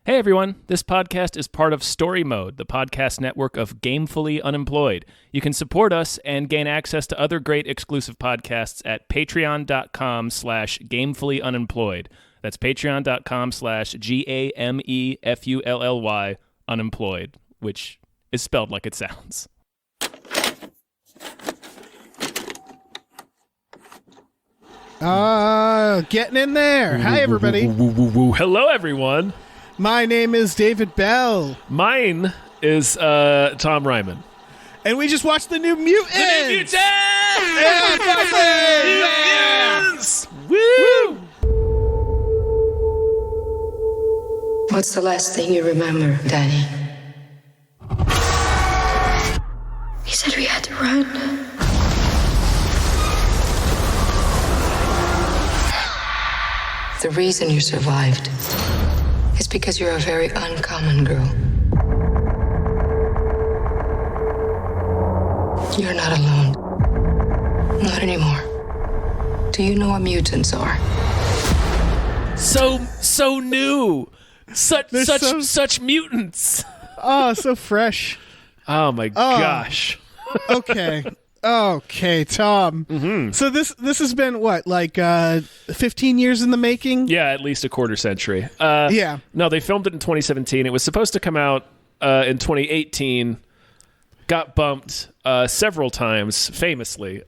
Hey everyone, this podcast is part of Story Mode, the podcast network of Gamefully Unemployed. You can support us and gain access to other great exclusive podcasts at patreon.com/gamefullyunemployed. That's patreon.com/GAMEFULLY unemployed, which is spelled like it sounds. Getting in there. Hi, everybody. Hello, everyone. My name is David Bell. Mine is Tom Ryman. And we just watched the new Mutants. The new Mutants! Mutants! Woo! What's the last thing you remember, Danny? He said we had to run. The reason you survived is because you're a very uncommon girl. You're not alone. Not anymore. Do you know what mutants are? So new. Such mutants. Oh, so fresh. Oh my gosh. Okay, Tom. Mm-hmm. So this has been what, like 15 years in the making? Yeah, at least a quarter century. Yeah. No, they filmed it in 2017. It was supposed to come out in 2018. Got bumped several times, famously.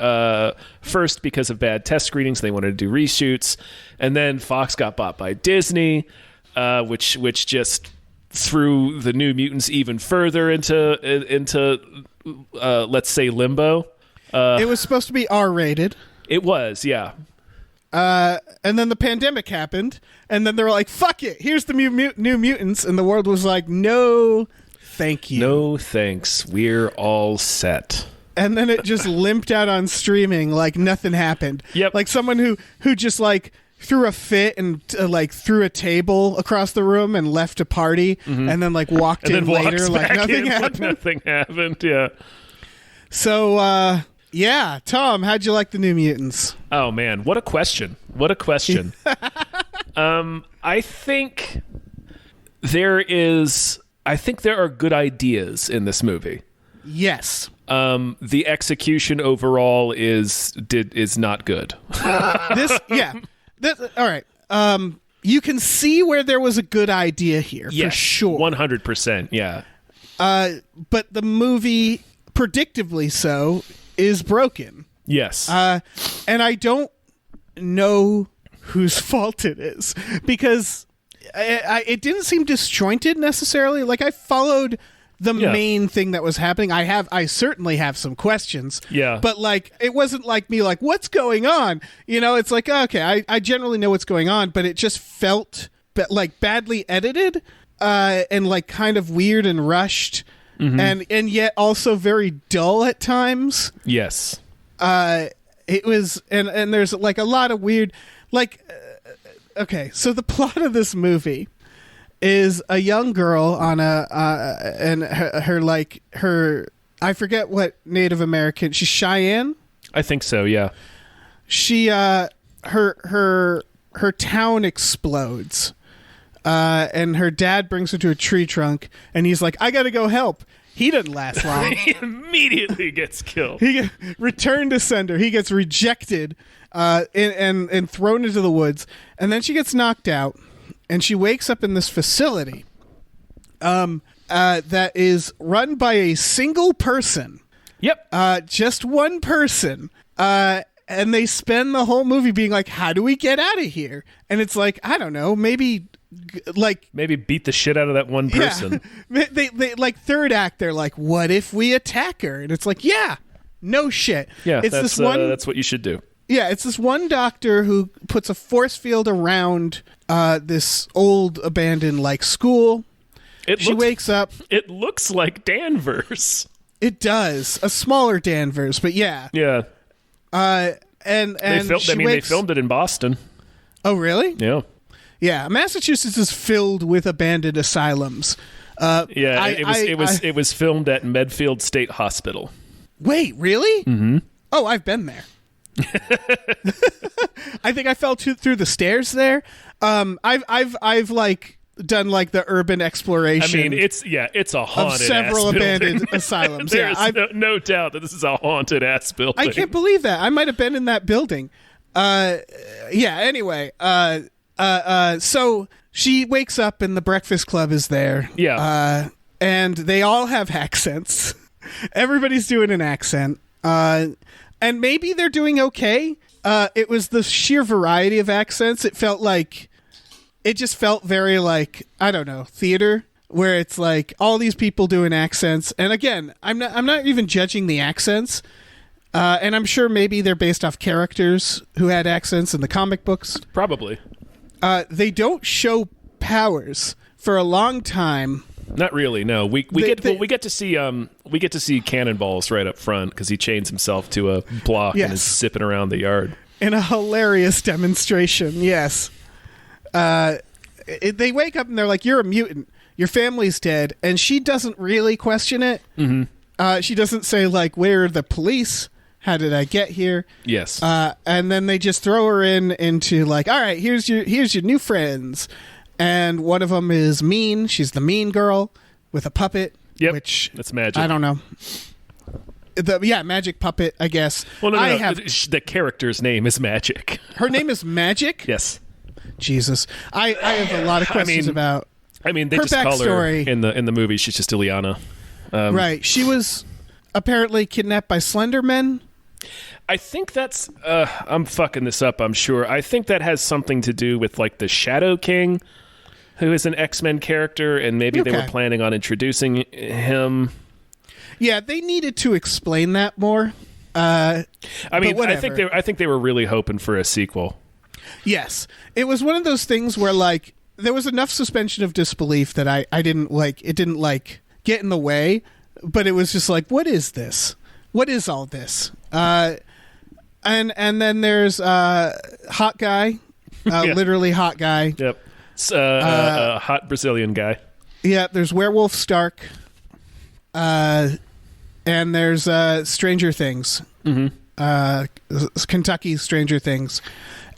First, because of bad test screenings, they wanted to do reshoots, and then Fox got bought by Disney, which just threw the New Mutants even further into let's say limbo. It was supposed to be R-rated. It was, yeah. And then the pandemic happened, and then they were like, "Fuck it, here's the New Mutants," and the world was like, "No, thank you. No thanks. We're all set." And then it just limped out on streaming like nothing happened. Yep. Like someone who just like threw a fit and like threw a table across the room and left a party, and then like walked in later like nothing happened. Like nothing happened. Yeah. So yeah, Tom, how'd you like the New Mutants? Oh man, what a question. I think there are good ideas in this movie. Yes. The execution overall is not good. All right. You can see where there was a good idea here, Yes, for sure. 100%, yeah. But the movie, predictably so, is broken. Yes. And I don't know whose fault it is, because it didn't seem disjointed necessarily. Like, I followed the main thing that was happening. I certainly have some questions. Yeah. But like, it wasn't like me like, what's going on? You know, it's like, okay, I generally know what's going on, but it just felt like badly edited, and like kind of weird and rushed, and yet also very dull at times. Yes. It was, and there's like a lot of weird, like, okay, so the plot of this movie is a young girl on and her I forget what Native American, she's Cheyenne? I think so, yeah. She her town explodes. And her dad brings her to a tree trunk, and he's like, "I gotta go help." He doesn't last long. He immediately gets killed. He return to sender. He gets rejected, and thrown into the woods, and then she gets knocked out. And she wakes up in this facility that is run by a single person. Yep. Just one person. And they spend the whole movie being like, how do we get out of here? And it's like, I don't know, maybe beat the shit out of that one person. Yeah. They like third act, they're like, what if we attack her? And it's like, yeah, no shit. Yeah, it's that's what you should do. Yeah, it's this one doctor who puts a force field around this old abandoned like school. She wakes up. It looks like Danvers. It does. A smaller Danvers, but yeah. Yeah. And they filmed it in Boston. Oh, really? Yeah. Yeah, Massachusetts is filled with abandoned asylums. It was filmed at Medfield State Hospital. Wait, really? Mm-hmm. Oh, I've been there. I think I fell through the stairs there. I've like done like the urban exploration. I mean, it's a haunted of several ass abandoned building. asylums. There's Yeah, no doubt that this is a haunted ass building. I can't believe that. I might have been in that building. Anyway, so she wakes up and the Breakfast Club is there. Yeah. And they all have accents. Everybody's doing an accent. And maybe they're doing okay. It was the sheer variety of accents. It just felt very like, I don't know, theater, where it's like all these people doing accents. And again, I'm not even judging the accents. And I'm sure maybe they're based off characters who had accents in the comic books. Probably. They don't show powers for a long time. Not really. No, we get to see cannonballs right up front because he chains himself to a block and is zipping around the yard in a hilarious demonstration. Yes, they wake up and they're like, "You're a mutant. Your family's dead," and she doesn't really question it. Mm-hmm. She doesn't say like, "Where are the police? How did I get here?" Yes. And then they just throw her into like, "All right, here's your new friends." And one of them is Mean. She's the mean girl with a puppet. Yep, which that's magic. I don't know. Magic puppet, I guess. Well, no. The character's name is Magic. Her name is Magic? Yes. Jesus. I have a lot of questions about they her just call her backstory. in the movie. She's just Ileana. Right. She was apparently kidnapped by Slendermen. I think that's... I'm fucking this up, I'm sure. I think that has something to do with like the Shadow King, who is an X-Men character, and maybe they were planning on introducing him. Yeah, they needed to explain that more. I think they were really hoping for a sequel. Yes. It was one of those things where like there was enough suspension of disbelief that I didn't like, it didn't like get in the way, but it was just like, what is this? What is all this? And then there's Hot Guy, literally Hot Guy. Yep. A hot Brazilian guy. Yeah, there's Werewolf Stark. And there's Stranger Things. Mm-hmm. Kentucky Stranger Things.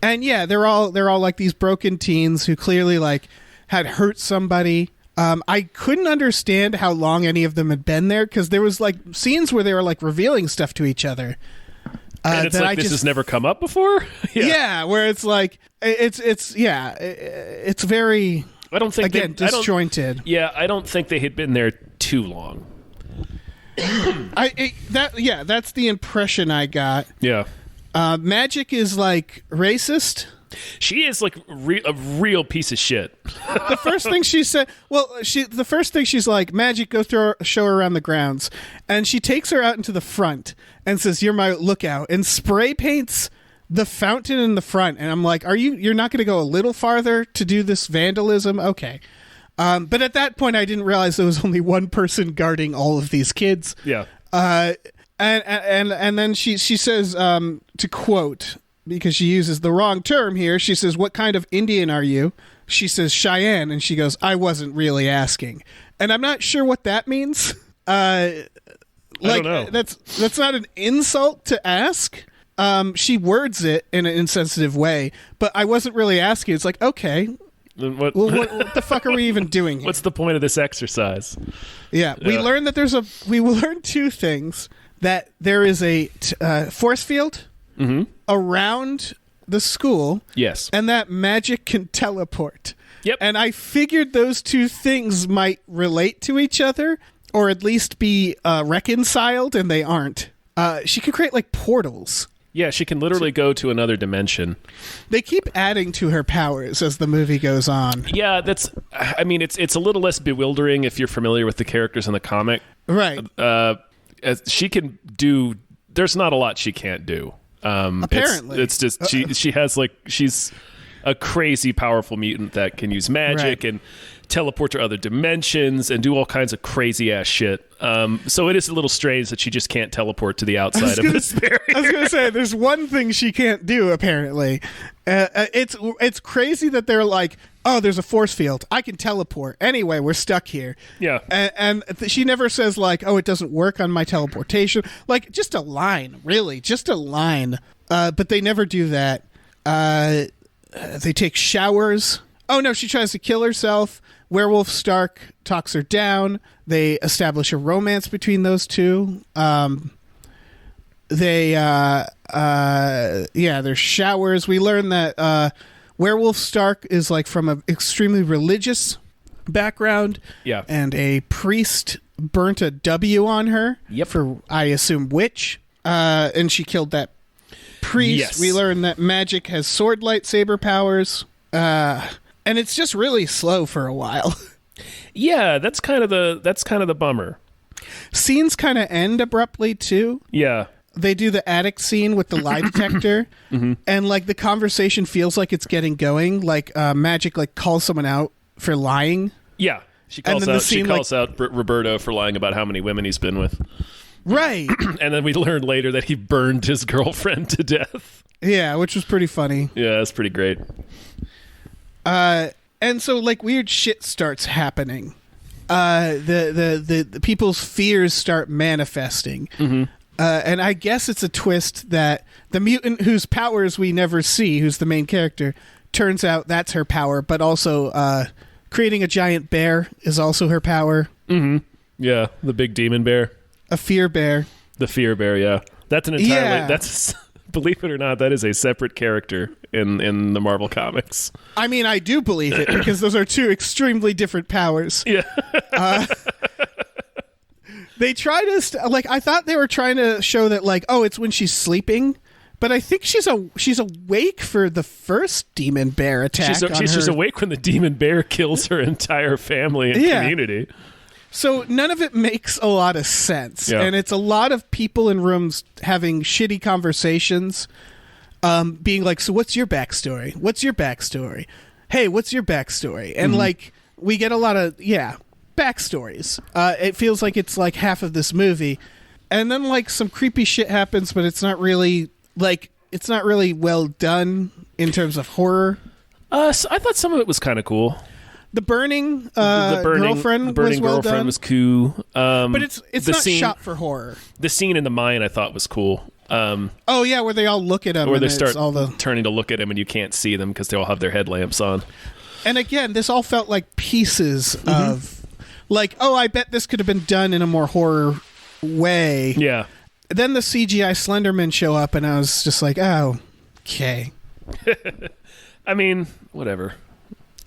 And yeah, they're all like these broken teens who clearly like had hurt somebody. I couldn't understand how long any of them had been there because there was like scenes where they were like revealing stuff to each other. And it's like this has never come up before? Yeah, where it's like it's very, I don't think disjointed. I don't think they had been there too long. That's the impression I got. Yeah. Magic is like racist. She is like a real piece of shit. The first thing she said, she's like, Magic, go show her around the grounds. And she takes her out into the front and says, "You're my lookout," and spray paints the fountain in the front. And I'm like, you're not going to go a little farther to do this vandalism? Okay. But at that point, I didn't realize there was only one person guarding all of these kids. Yeah. And then she says, to quote, because she uses the wrong term here, she says, "What kind of Indian are you?" She says, "Cheyenne," and she goes, "I wasn't really asking." And I'm not sure what that means. I don't know. That's not an insult to ask. She words it in an insensitive way, but I wasn't really asking. It's like, okay, what the fuck are we even doing here? What's the point of this exercise? Yeah, we learned that we learned two things: that there is a force field around the school, yes, and that Magic can teleport. Yep. And I figured those two things might relate to each other, or at least be reconciled, and they aren't. She can create like portals. Yeah, she can literally go to another dimension. They keep adding to her powers as the movie goes on. Yeah, it's a little less bewildering if you're familiar with the characters in the comic. Right. She can do... There's not a lot she can't do. Apparently. It's just... She has like... She's a crazy powerful mutant that can use magic and teleport to other dimensions and do all kinds of crazy ass shit. So it is a little strange that she just can't teleport to the outside of this barrier. I was gonna say there's one thing she can't do apparently. It's crazy that they're like, oh, there's a force field, I can teleport anyway, we're stuck here. Yeah. And she never says like, oh, it doesn't work on my teleportation. Like just a line, really, just a line. But they never do that. They take showers. Oh no, she tries to kill herself. Werewolf Stark talks her down. They establish a romance between those two. There's showers. We learn that Werewolf Stark is like from an extremely religious background. Yeah. And a priest burnt a W on her. Yep. For, I assume, witch. And she killed that priest. Yes. We learn that magic has sword lightsaber powers. And it's just really slow for a while. Yeah, that's kind of the bummer. Scenes kind of end abruptly too. Yeah. They do the attic scene with the lie detector, and like the conversation feels like it's getting going. Like magic like calls someone out for lying. Yeah. She calls out Roberto for lying about how many women he's been with. Right. And then we learned later that he burned his girlfriend to death. Yeah, which was pretty funny. Yeah, that's pretty great. And so like weird shit starts happening. The people's fears start manifesting. And I guess it's a twist that the mutant whose powers we never see, who's the main character, turns out that's her power, but also creating a giant bear is also her power. Yeah, the big demon bear. A fear bear. The fear bear, yeah. That's an entirely that's believe it or not, that is a separate character in the Marvel comics. I mean, I do believe it because those are two extremely different powers. Yeah. They try to I thought they were trying to show that like, oh, it's when she's sleeping, but I think she's awake for the first demon bear attack. She's awake when the demon bear kills her entire family and community. So none of it makes a lot of sense, and it's a lot of people in rooms having shitty conversations, being like, "So what's your backstory? What's your backstory? Hey, what's your backstory?" And like we get a lot of backstories. It feels like it's like half of this movie, and then like some creepy shit happens, but it's not really well done in terms of horror. So I thought some of it was kind of cool. The burning girlfriend was well done. Was cool. But it's not shot for horror. The scene in the mine I thought was cool. Oh yeah, where they all look at him, where they start turning to look at him, and you can't see them because they all have their headlamps on. And again, this all felt like pieces of, like, oh, I bet this could have been done in a more horror way. Yeah. Then the CGI Slenderman show up, and I was just like, oh, okay. I mean, whatever.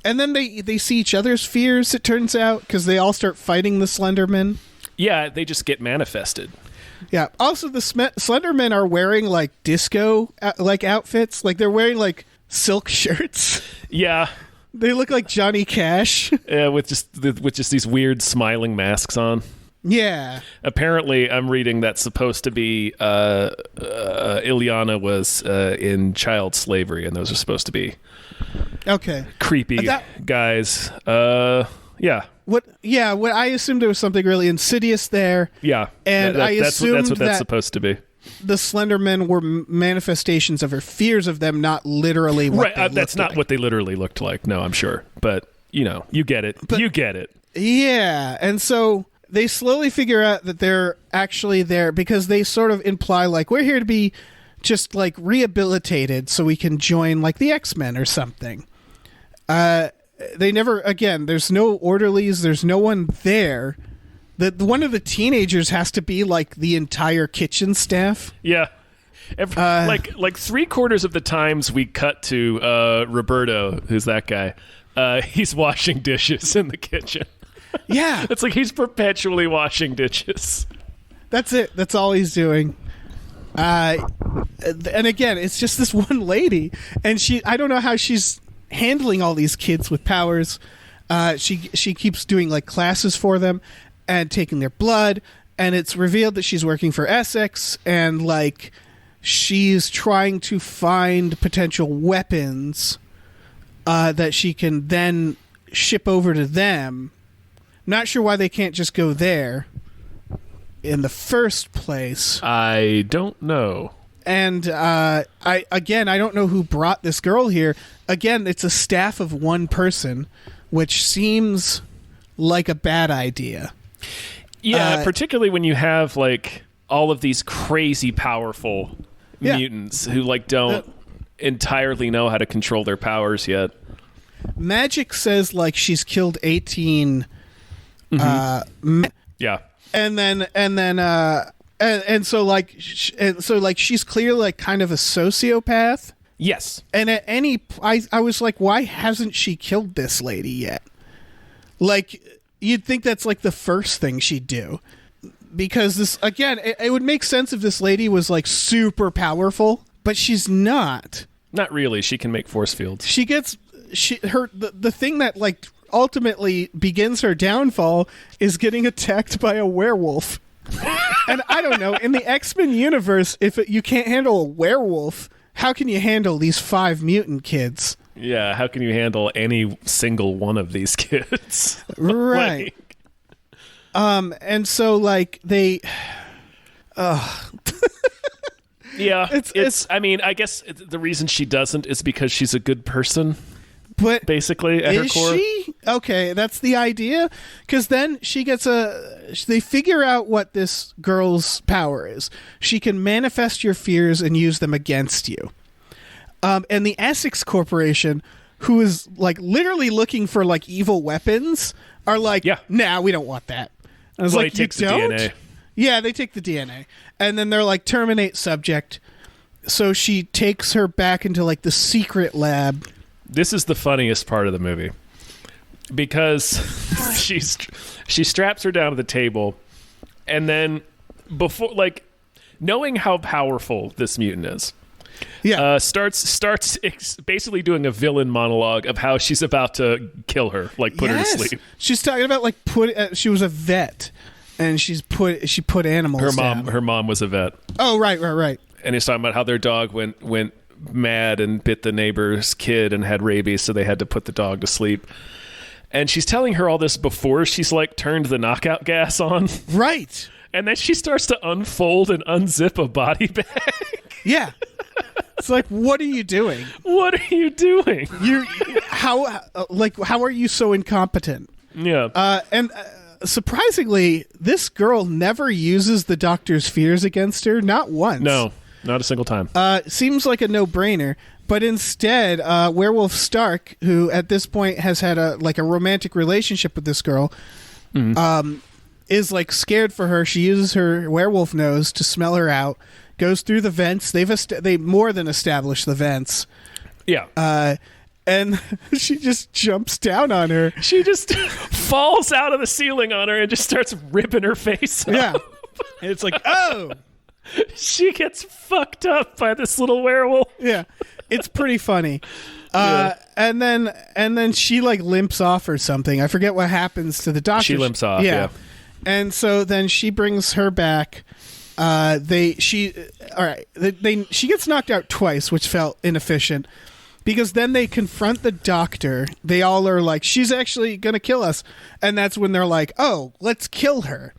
And then they see each other's fears, it turns out, because they all start fighting the Slenderman. Yeah, they just get manifested. Yeah. Also, the Slendermen are wearing, like, disco, like, outfits. Like, they're wearing, like, silk shirts. Yeah. They look like Johnny Cash. Yeah, with just these weird smiling masks on. Yeah. Apparently, I'm reading that's supposed to be Ilyana was in child slavery, and those are supposed to be creepy guys. Yeah. What I assumed there was something really insidious there. Yeah. And I assumed that's what that's supposed to be. The Slendermen were manifestations of her fears of them, not literally what they that's not like. what they literally looked like. No, I'm sure. But, you get it. You get it. Yeah. And so they slowly figure out that they're actually there because they sort of imply, like, we're here to be just, like, rehabilitated so we can join, like, the X-Men or something. They never, again, there's no orderlies, there's no one there. One of the teenagers has to be, like, the entire kitchen staff. Yeah. Like 3/4 of the times we cut to Roberto, who's that guy, he's washing dishes in the kitchen. Yeah. It's like he's perpetually washing dishes. That's it. That's all he's doing. And again, it's just this one lady, and I don't know how she's handling all these kids with powers. She keeps doing, like, classes for them and taking their blood, and it's revealed that she's working for Essex, and, like, she's trying to find potential weapons that she can then ship over to them. Not sure why they can't just go there in the first place. I don't know. And I don't know who brought this girl here. Again, it's a staff of one person, which seems like a bad idea. Yeah, particularly when you have, like, all of these crazy powerful mutants who, like, don't entirely know how to control their powers yet. Magic says like she's killed 18 Yeah. and so like she's clearly like kind of a sociopath. Yes. And at I was like, why hasn't she killed this lady yet? Like, you'd think that's like the first thing she'd do. Because this, again, it would make sense if this lady was like super powerful, but she's not. Not really. She can make force fields. She gets the thing that like ultimately begins her downfall is getting attacked by a werewolf. And I don't know, in the X-Men universe, if you can't handle a werewolf, how can you handle these 5 mutant kids? Yeah, how can you handle any single one of these kids? Right. And so like they Yeah, it's I mean, I guess the reason she doesn't is because she's a good person. But basically at her core. Is she? Okay, that's the idea. Because then she gets they figure out what this girl's power is. She can manifest your fears and use them against you. And the Essex Corporation, who is like literally looking for like evil weapons, are like, nah, we don't want that. I was like, you don't? The DNA. Yeah, they take the DNA. And then they're like, terminate subject. So she takes her back into like the secret lab. This is the funniest part of the movie. Because she straps her down to the table, and then before, like, knowing how powerful this mutant is, starts basically doing a villain monologue of how she's about to kill her, like put her to sleep. She's talking about like she was a vet, and she put animals down. Her mom was a vet. Oh, right. And he's talking about how their dog went mad and bit the neighbor's kid and had rabies, so they had to put the dog to sleep. And she's telling her all this before she's like turned the knockout gas on. Right. And then she starts to unfold and unzip a body bag. Yeah. It's like, what are you doing? What are you doing? How are you so incompetent? Yeah. And surprisingly, this girl never uses the doctor's fears against her, not once. No. Not a single time. Seems like a no-brainer, but instead, Werewolf Stark, who at this point has had a romantic relationship with this girl, is like scared for her. She uses her werewolf nose to smell her out. Goes through the vents. They more than established the vents. Yeah. And she just jumps down on her. She just falls out of the ceiling on her and just starts ripping her face up. Yeah. And it's like, oh. She gets fucked up by this little werewolf. Yeah, it's pretty funny. And then she like limps off or something. I forget what happens to the doctor. She limps off. Yeah. And so then she brings her back. She gets knocked out twice, which felt inefficient. Because then they confront the doctor. They all are like, she's actually gonna kill us. And that's when they're like, oh, let's kill her.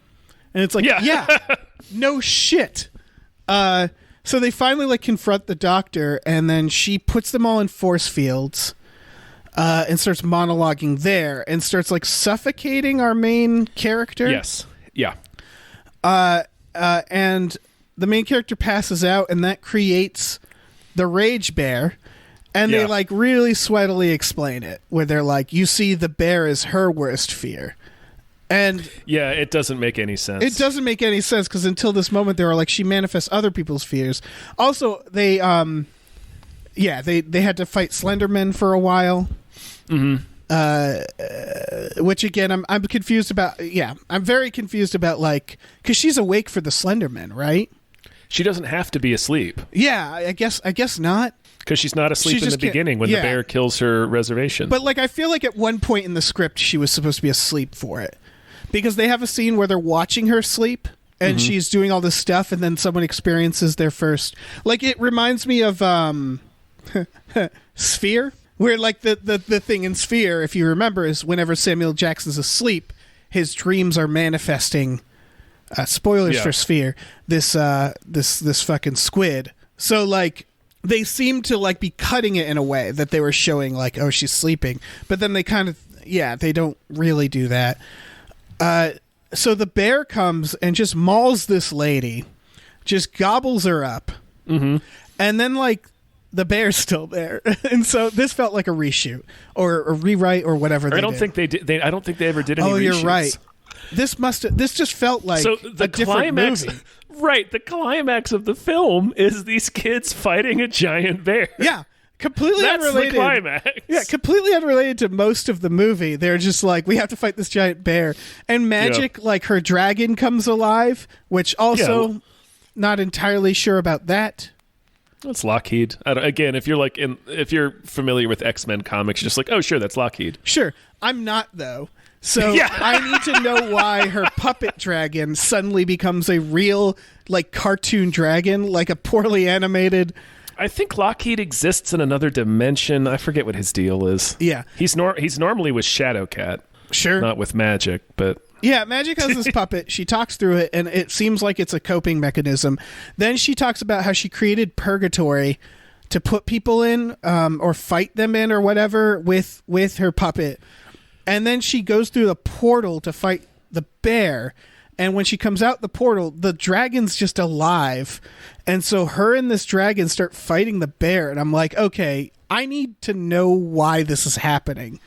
And it's like, yeah no shit. So they finally like confront the doctor, and then she puts them all in force fields, and starts monologuing there, and starts like suffocating our main character. Yes. Yeah. And the main character passes out, and that creates the rage bear. And they like really sweatily explain it, where they're like, you see, the bear is her worst fear. And yeah, it doesn't make any sense. It doesn't make any sense because until this moment they were like, she manifests other people's fears. Also, they had to fight Slenderman for a while. Mm-hmm. Which again, I'm confused about. Yeah, I'm very confused about like because she's awake for the Slenderman, right? She doesn't have to be asleep. Yeah, I guess not. Because she's not asleep in the beginning when the bear kills her reservation. But like, I feel like at one point in the script she was supposed to be asleep for it. Because they have a scene where they're watching her sleep and she's doing all this stuff, and then someone experiences their first. Like, it reminds me of Sphere, where like the thing in Sphere, if you remember, is whenever Samuel Jackson's asleep, his dreams are manifesting. Spoilers for Sphere. This fucking squid. So like, they seem to like be cutting it in a way that they were showing like, oh, she's sleeping, but then they kind of they don't really do that. So the bear comes and just mauls this lady, just gobbles her up. Mm-hmm. And then like the bear's still there. And so this felt like a reshoot or a rewrite or whatever. I don't think they did. I don't think they ever did any. Oh, reshoots. You're right. This just felt like the a different climax, movie. Right, the climax of the film is these kids fighting a giant bear. Yeah, completely That's unrelated. the climax. Yeah, completely unrelated to most of the movie. They're just like, we have to fight this giant bear. And magic, like her dragon comes alive, which also not entirely sure about that. That's Lockheed. Again, if you're familiar with X-Men comics, you're just like, oh, sure, that's Lockheed. Sure, I'm not though. So Yeah. I need to know why her puppet dragon suddenly becomes a real, like, cartoon dragon, like a poorly animated. I think Lockheed exists in another dimension. I forget what his deal is. Yeah. He's normally with Shadowcat, Sure. not with Magic, but Yeah, Magic has this puppet. She talks through it, and it seems like it's a coping mechanism. Then she talks about how she created purgatory to put people in, or fight them in, or whatever, with her puppet. And then she goes through the portal to fight the bear. And when she comes out the portal, the dragon's just alive. And so her and this dragon start fighting the bear. And I'm like, okay, I need to know why this is happening.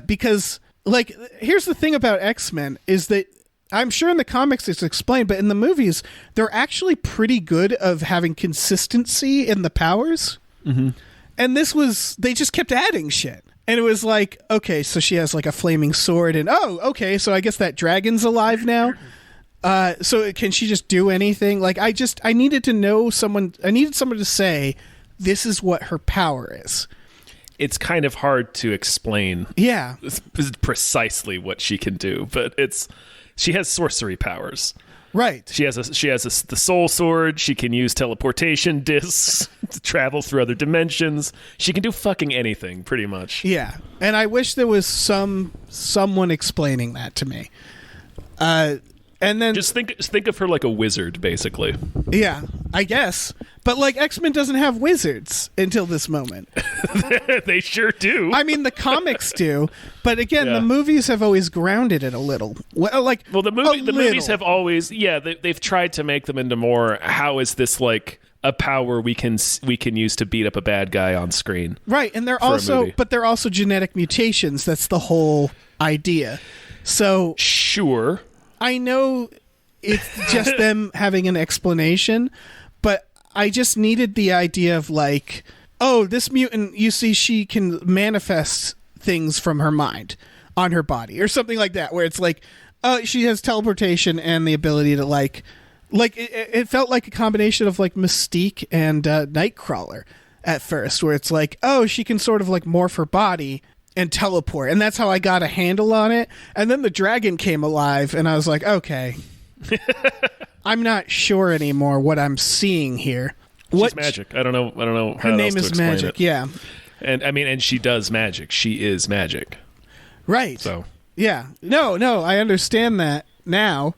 Because, like, here's the thing about X-Men is that I'm sure in the comics it's explained, but in the movies, they're actually pretty good of having consistency in the powers. Mm-hmm. And they just kept adding shit. And it was like, okay, so she has like a flaming sword, and oh, okay, so I guess that dragon's alive now. So can she just do anything? Like, I needed to know I needed someone to say, this is what her power is. it's kind of hard to explain. Yeah. Precisely what she can do, but she has sorcery powers. Right. She has the soul sword. She can use teleportation discs to travel through other dimensions. She can do fucking anything, pretty much. Yeah. And I wish there was someone explaining that to me. And then just think of her like a wizard, basically. Yeah, I guess. But like X-Men doesn't have wizards until this moment. They sure do. I mean, the comics do, but again, the movies have always grounded it a little. The movies have always, they've tried to make them into more. How is this like a power we can use to beat up a bad guy on screen? Right, and they're also genetic mutations. That's the whole idea. So sure. I know it's just them having an explanation, but I just needed the idea of like, oh, this mutant, you see, she can manifest things from her mind on her body or something like that, where it's like, oh, she has teleportation and the ability to like it felt like a combination of like Mystique and Nightcrawler at first, where it's like, oh, she can sort of like morph her body and teleport, and that's how I got a handle on it. And then the dragon came alive, and I was like, okay, I'm not sure anymore what I'm seeing here. She's magic. I don't know. Her name is Magic. Yeah, and I mean, and she does magic. She is magic. Right. So yeah, no, I understand that now.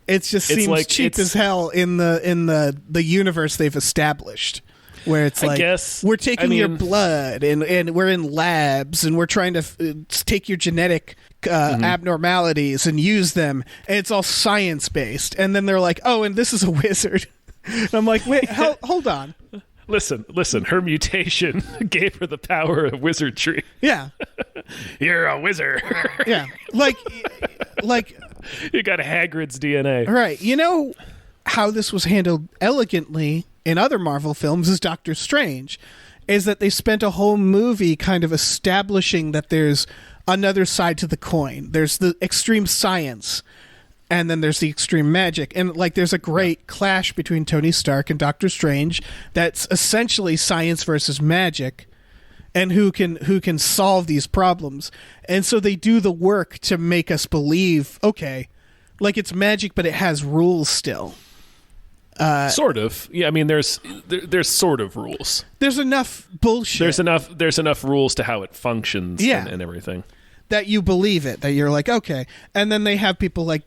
It just seems like cheap as hell in the universe they've established. Where it's like, we're taking your blood and we're in labs and we're trying to take your genetic abnormalities and use them. And it's all science-based. And then they're like, oh, and this is a wizard. And I'm like, wait, hold on. Listen, her mutation gave her the power of wizardry. Yeah. You're a wizard. Yeah. Like you got Hagrid's DNA. Right. You know how this was handled elegantly in other Marvel films is Doctor Strange, is that they spent a whole movie kind of establishing that there's another side to the coin. There's the extreme science, and then there's the extreme magic. And like there's a great clash between Tony Stark and Doctor Strange that's essentially science versus magic, and who can solve these problems. And so they do the work to make us believe, okay, like it's magic, but it has rules still. Sort of. Yeah, I mean, there's sort of rules. There's enough bullshit. There's enough rules to how it functions and everything. That you believe it, that you're like, okay. And then they have people like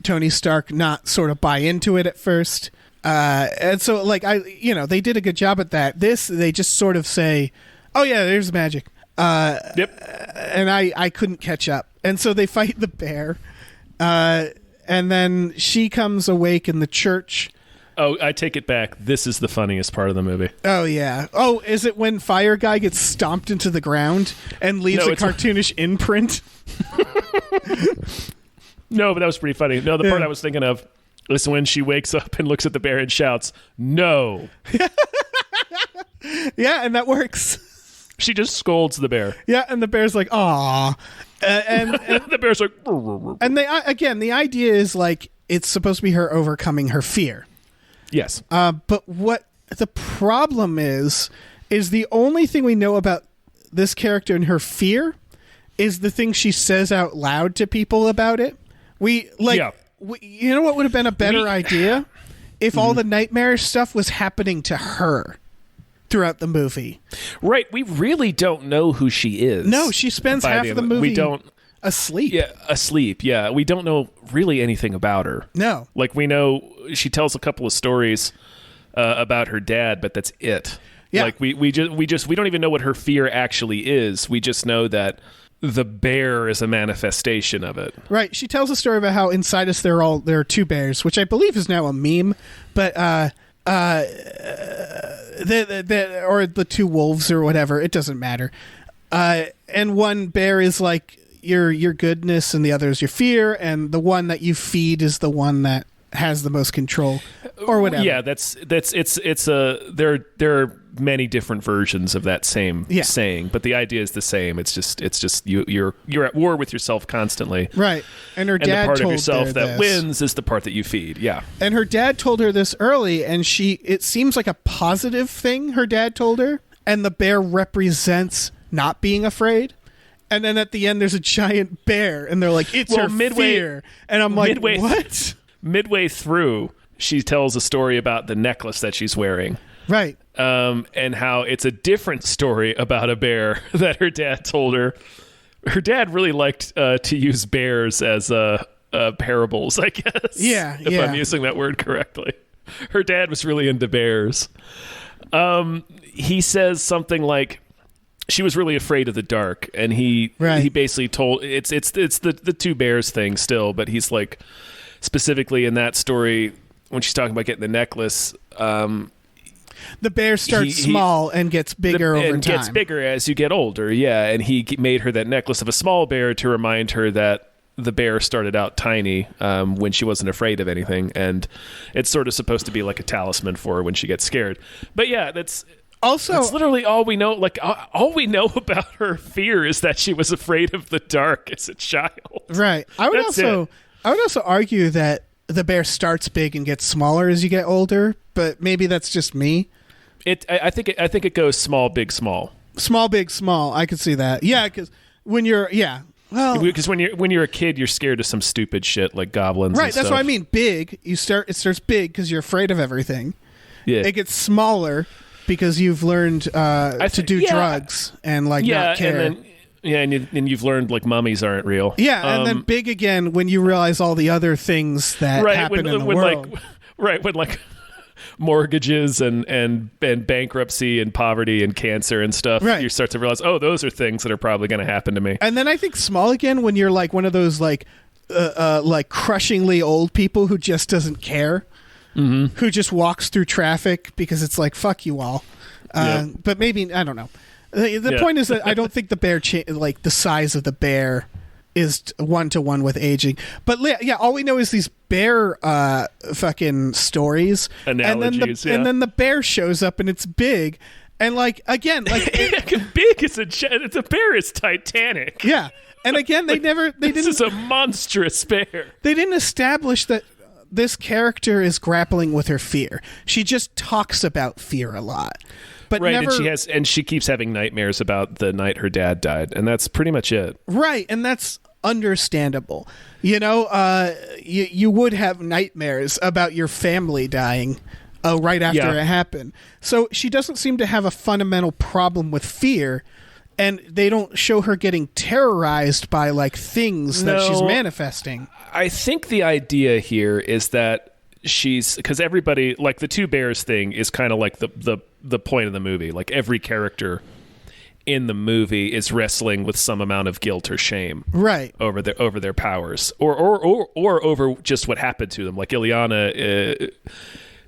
Tony Stark not sort of buy into it at first. And so, like, they did a good job at that. They just sort of say, oh, yeah, there's magic. Yep. And I couldn't catch up. And so they fight the bear. And then she comes awake in the church. Oh, I take it back. This is the funniest part of the movie. Oh, yeah. Oh, is it when Fire Guy gets stomped into the ground and leaves a cartoonish imprint? No, but that was pretty funny. No, the part I was thinking of is when she wakes up and looks at the bear and shouts, "No." Yeah, and that works. She just scolds the bear. Yeah, and the bear's like, "Aw." And the bear's like... And the idea is like it's supposed to be her overcoming her fear. Yes. But what the problem is the only thing we know about this character and her fear is the thing she says out loud to people about it. You know what would have been a better idea? If all the nightmarish stuff was happening to her throughout the movie. Right. We really don't know who she is. No, she spends half of the movie asleep. Yeah, asleep. Yeah. We don't know really anything about her. No. Like, we know she tells a couple of stories about her dad, but that's it. Yeah. Like, we don't even know what her fear actually is. We just know that the bear is a manifestation of it. Right. She tells a story about how inside us there are two bears, which I believe is now a meme, but the two wolves or whatever, it doesn't matter. And one bear is like your goodness and the other is your fear, and the one that you feed is the one that has the most control or whatever. Yeah, there are many different versions of that same saying, but the idea is the same. It's just you're at war with yourself constantly. Right. And her dad the part told of yourself her that this. wins is the part that you feed. Yeah. And her dad told her this early, and it seems like a positive thing her dad told her, and the bear represents not being afraid. And then at the end there's a giant bear and they're like, it's her fear. And I'm like, what? Midway through, she tells a story about the necklace that she's wearing. Right. And how it's a different story about a bear that her dad told her. Her dad really liked to use bears as parables, I guess. Yeah, if I'm using that word correctly. Her dad was really into bears. He says something like, she was really afraid of the dark, and he basically told it's the two bears thing still, but he's like, specifically in that story when she's talking about getting the necklace, the bear starts small and gets bigger over time. Gets bigger as you get older, yeah. And he made her that necklace of a small bear to remind her that the bear started out tiny when she wasn't afraid of anything, and it's sort of supposed to be like a talisman for her when she gets scared. But yeah, that's literally all we know. Like, all we know about her fear is that she was afraid of the dark as a child. Right. I would also argue that the bear starts big and gets smaller as you get older, but maybe that's just me. I think it goes small, big, small. Small, big, small. I could see that. Yeah, because when you're because when you're a kid, you're scared of some stupid shit like goblins. Right. And that's stuff. what I mean. Big. It starts big because you're afraid of everything. Yeah. It gets smaller because you've learned to do drugs and not care. And you've learned like mummies aren't real. Yeah, and then big again when you realize all the other things that happen in the world. When like mortgages and bankruptcy and poverty and cancer and stuff, you start to realize, oh, those are things that are probably going to happen to me. And then I think small again when you're like one of those like crushingly old people who just doesn't care. Mm-hmm. Who just walks through traffic because it's like, fuck you all. But maybe, I don't know. The point is that I don't think the bear, the size of the bear is 1-to-1 with aging. But yeah, all we know is these bear fucking stories. Analogies, and then the bear shows up and it's big. And like, again, like... big is it's a bear is Titanic. Yeah. And again, This is a monstrous bear. They didn't establish that this character is grappling with her fear. She just talks about fear a lot. But never, and she keeps having nightmares about the night her dad died, and that's pretty much it. Right, and that's understandable. You know, you would have nightmares about your family dying right after it happened. So she doesn't seem to have a fundamental problem with fear, and they don't show her getting terrorized by like things that she's manifesting. I think the idea here is that because everybody, like the two bears thing is kind of like the point of the movie. Like every character in the movie is wrestling with some amount of guilt or shame, right, over their powers or over just what happened to them. Like Ileana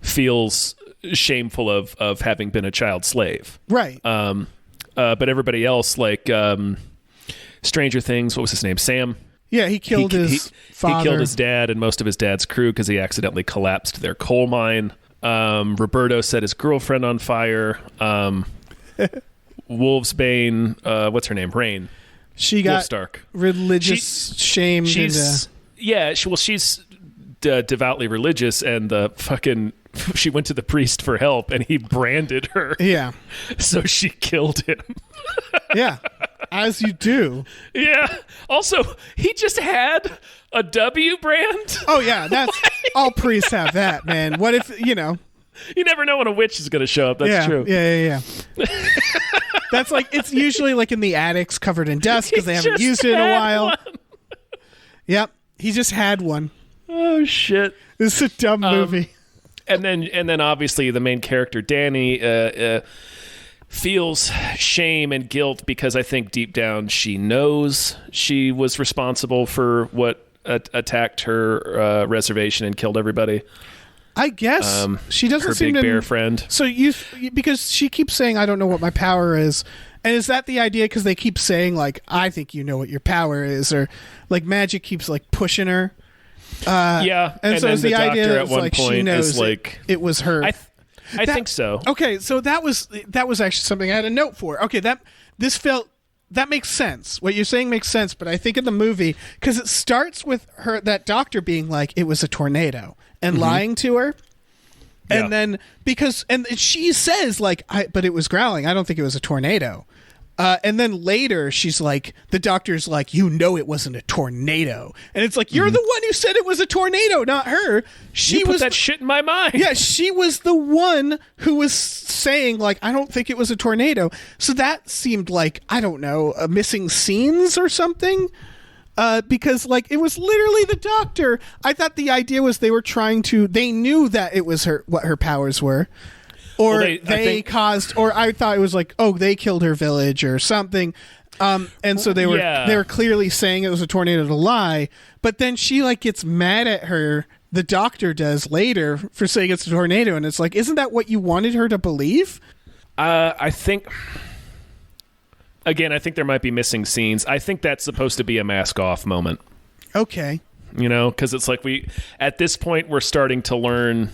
feels shameful of having been a child slave. Right. But everybody else, like Stranger Things, what was his name? Sam. Yeah, he killed his father. He killed his dad and most of his dad's crew because he accidentally collapsed their coal mine. Roberto set his girlfriend on fire. Wolfsbane, what's her name? Rain. She got Stark. Religious shamed. She's devoutly religious, and she went to the priest for help, and he branded her. Yeah. So she killed him. Yeah. As you do. Yeah. Also, he just had a W brand. Oh, yeah. That's all priests have that, man. What if, You never know when a witch is going to show up. That's true. Yeah. That's like, it's usually like in the attics covered in dust because they haven't used it in a while. One. Yep. He just had one. Oh, shit. This is a dumb movie. And then obviously the main character, Danny, feels shame and guilt because I think deep down she knows she was responsible for what attacked her reservation and killed everybody. I guess she doesn't her seem big to bear friend. So because she keeps saying I don't know what my power is, and is that the idea? Because they keep saying like I think you know what your power is, or like magic keeps like pushing her. Yeah, and so then is the doctor idea at one like point she knows is like it was her. I think so. Okay, so that was actually something I had a note for. Okay, that makes sense. What you're saying makes sense, but I think in the movie, because it starts with that doctor being like, it was a tornado, and lying to her. And then, and she says, like, but it was growling. I don't think it was a tornado. And then later, she's like, the doctor's like, it wasn't a tornado. And it's like, you're the one who said it was a tornado, not her. She put that shit in my mind. Yeah, she was the one who was saying, like, I don't think it was a tornado. So that seemed like, I don't know, missing scenes or something. Because, like, it was literally the doctor. I thought the idea was they knew that it was what her powers were. Or they caused, or I thought it was like, they killed her village or something. And so they were clearly saying it was a tornado to lie. But then she like gets mad at her, the doctor does later, for saying it's a tornado. And it's like, isn't that what you wanted her to believe? I think there might be missing scenes. I think that's supposed to be a mask off moment. Okay. Because it's like at this point we're starting to learn.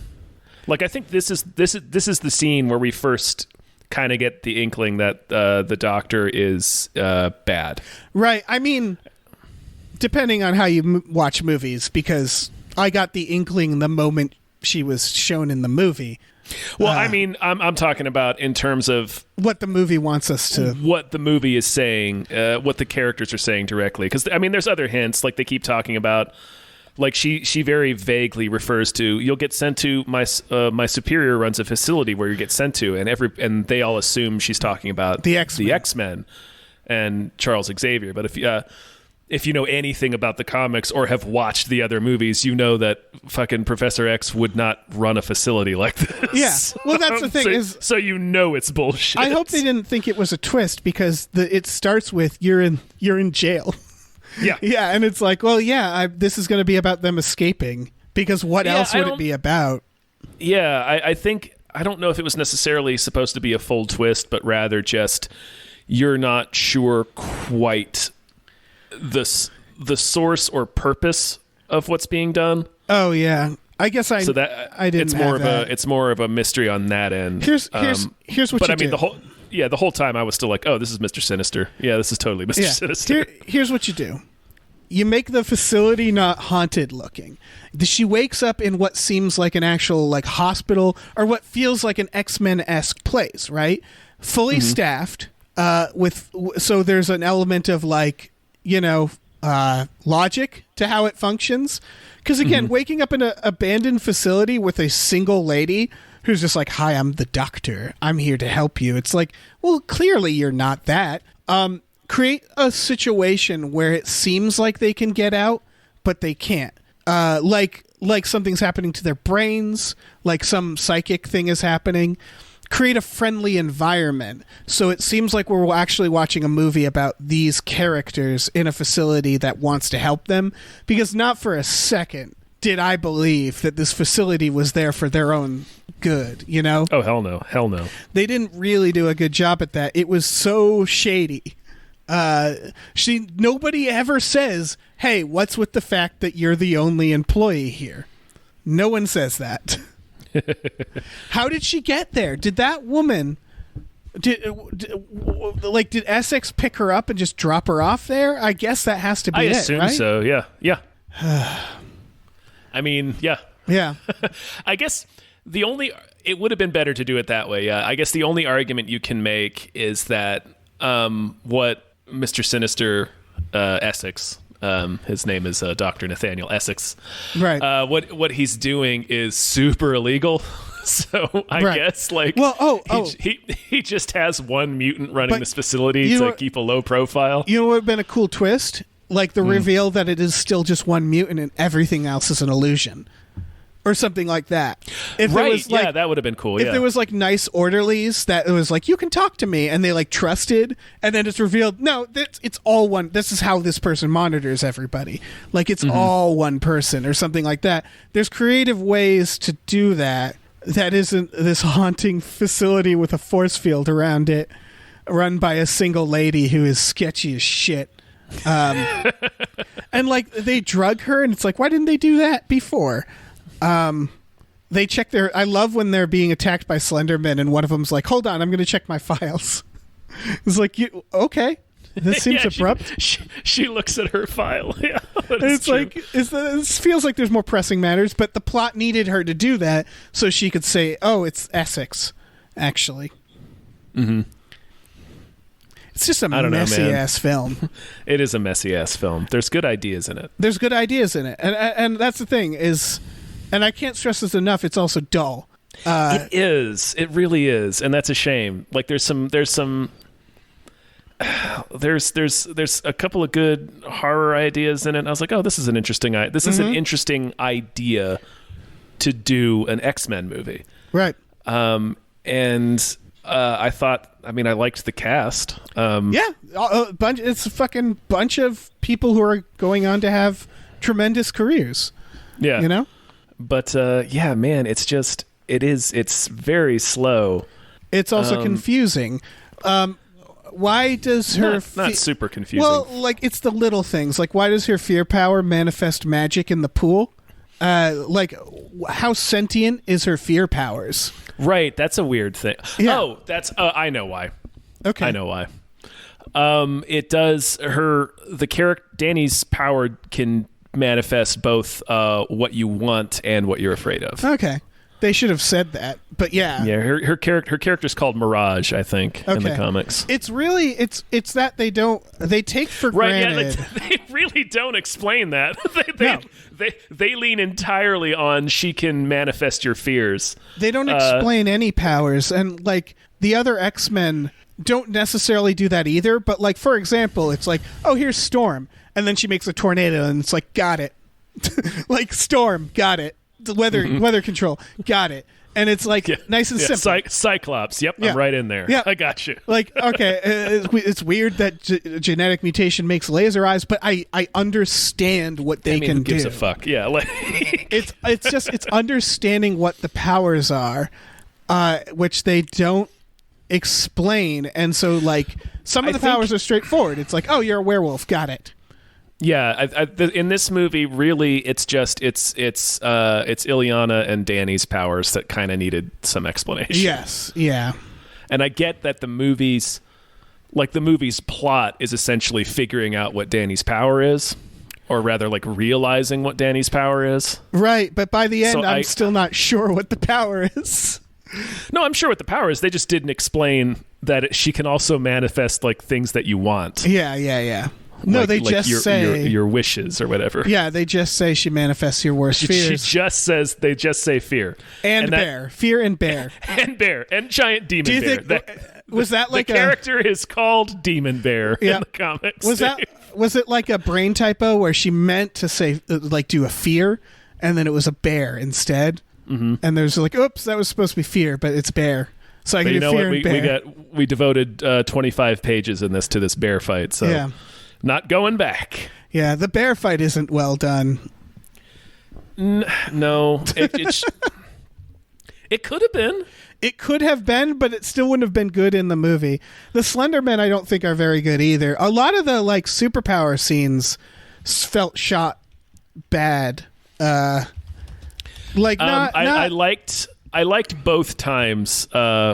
Like, I think this is the scene where we first kind of get the inkling that the doctor is bad. Right. I mean, depending on how you watch movies, because I got the inkling the moment she was shown in the movie. Well, I mean, I'm talking about in terms of what the movie wants us to, what the movie is saying, what the characters are saying directly. Because I mean, there's other hints, like they keep talking about. Like she very vaguely refers to, you'll get sent to my superior runs a facility where you get sent to, and they all assume she's talking about the X-Men and Charles Xavier. But if you know anything about the comics or have watched the other movies, you know that fucking Professor X would not run a facility like this. Yeah, well, that's the thing so it's bullshit. I hope they didn't think it was a twist because it starts with you're in jail. Yeah. Yeah, and it's like, well, this is going to be about them escaping, because what else would it be about? Yeah, I don't know if it was necessarily supposed to be a full twist, but rather just you're not sure quite the source or purpose of what's being done. Oh, yeah. I guess I didn't it's more of a mystery on that end. Here's what but you I mean, do. the whole time I was still like, oh, this is Mr. Sinister. Yeah, this is totally Mr. Sinister. Here's what you do. You make the facility not haunted looking. She wakes up in what seems like an actual like hospital, or what feels like an X-Men-esque place, right? Fully staffed, so there's an element of like, logic to how it functions. Because again, waking up in an abandoned facility with a single lady who's just like, hi, I'm the doctor. I'm here to help you. It's like, well, clearly you're not that. Create a situation where it seems like they can get out, but they can't. Like something's happening to their brains, like some psychic thing is happening. Create a friendly environment. So it seems like we're actually watching a movie about these characters in a facility that wants to help them. Because not for a second did I believe that this facility was there for their own good, you know? Oh, hell no. Hell no. They didn't really do a good job at that. It was so shady. Nobody ever says, hey, what's with the fact that you're the only employee here? No one says that. How did she get there? Did that woman... Did Essex pick her up and just drop her off there? I guess that has to be I it, assume right? so, yeah. Yeah. I mean, yeah. Yeah. I guess it would have been better to do it that way. Yeah. I guess the only argument you can make is that what Mr. Sinister Essex, his name is Dr. Nathaniel Essex, Right. What he's doing is super illegal. So I Right. guess he just has one mutant running But this facility you know to what- keep a low profile. You know what would have been a cool twist? Like the reveal that it is still just one mutant and everything else is an illusion. Or something like that. If there Right, was, like, yeah, that would have been cool. If Yeah. there was like nice orderlies that it was like, you can talk to me, and they like trusted, and then it's revealed, no, it's all one. This is how this person monitors everybody. Like it's all one person or something like that. There's creative ways to do that. That isn't this haunting facility with a force field around it, run by a single lady who is sketchy as shit. And like they drug her, and it's like, why didn't they do that before? They check their. I love when they're being attacked by Slendermen, and one of them's like, "Hold on, I'm going to check my files." It's like, okay, this seems Yeah, abrupt. She looks at her file. Yeah, that And is it's true. like this feels like there's more pressing matters, but the plot needed her to do that so she could say, "Oh, it's Essex," actually. Mm-hmm. It's just a I don't know, messy man. ass film. It is a messy ass film. There's good ideas in it. There's good ideas in it, and that's the thing is, and I can't stress this enough. It's also dull. It is. It really is, and that's a shame. Like there's a couple of good horror ideas in it. And I was like, oh, this is an interesting. This is an interesting idea to do an X-Men movie. Right. And I thought. I mean, I liked the cast. Yeah, it's a fucking bunch of people who are going on to have tremendous careers. Yeah. You know? But yeah, man, it's very slow. It's also confusing. Why does her... Not super confusing. Well, like, it's the little things. Like, why does her fear power manifest magic in the pool? Like, how sentient is her fear powers? Right, that's a weird thing. Yeah. Oh, that's I know why. Okay. I know why. It does the character Danny's power can manifest both what you want and what you're afraid of. Okay. They should have said that, but yeah. Yeah, her character's called Mirage, I think, in the Okay. comics. It's really it's that they take for Right, granted. yeah, they really don't explain that. No. They lean entirely on she can manifest your fears. They don't explain any powers, and like the other X-Men don't necessarily do that either. But like, for example, it's like, oh, here's Storm, and then she makes a tornado, and it's like, got it. Like Storm, got it. The weather control, got it. And it's like nice and simple. Cyclops, yep, Yeah. I'm right in there. Yeah. I got you. Like, okay, it's weird that genetic mutation makes laser eyes, but I understand what they I mean, can who gives do. a fuck? Yeah, like It's understanding what the powers are, which they don't explain, and so like some of the powers are straightforward. It's like, oh, you're a werewolf, got it. Yeah, in this movie, really, it's Ileana and Danny's powers that kind of needed some explanation. Yes, yeah, and I get that the movie's plot is essentially figuring out what Danny's power is, or rather, like realizing what Danny's power is. right. But by the end, So I'm still not sure what the power is. No, I'm sure what the power is. They just didn't explain that she can also manifest like things that you want. Yeah. No, Like- they like just say your wishes or whatever. Yeah, they just say she manifests your worst fears. They just say fear and that- bear, fear and bear. and bear and giant demon Do you bear. think was that like the character is called Demon Bear Yeah. in the comics? was it like a brain typo where she meant to say like do a fear and then it was a bear instead? Mm-hmm. And there's like, oops, that was supposed to be fear, but it's bear. So I But can you do know fear what? and bear. We devoted 25 pages in to this bear fight. So Yeah. not going back. Yeah, the bear fight isn't well done. No, it could have been. It could have been, but it still wouldn't have been good in the movie. The Slender Men, I don't think, are very good either. A lot of the like superpower scenes felt shot bad. I liked both times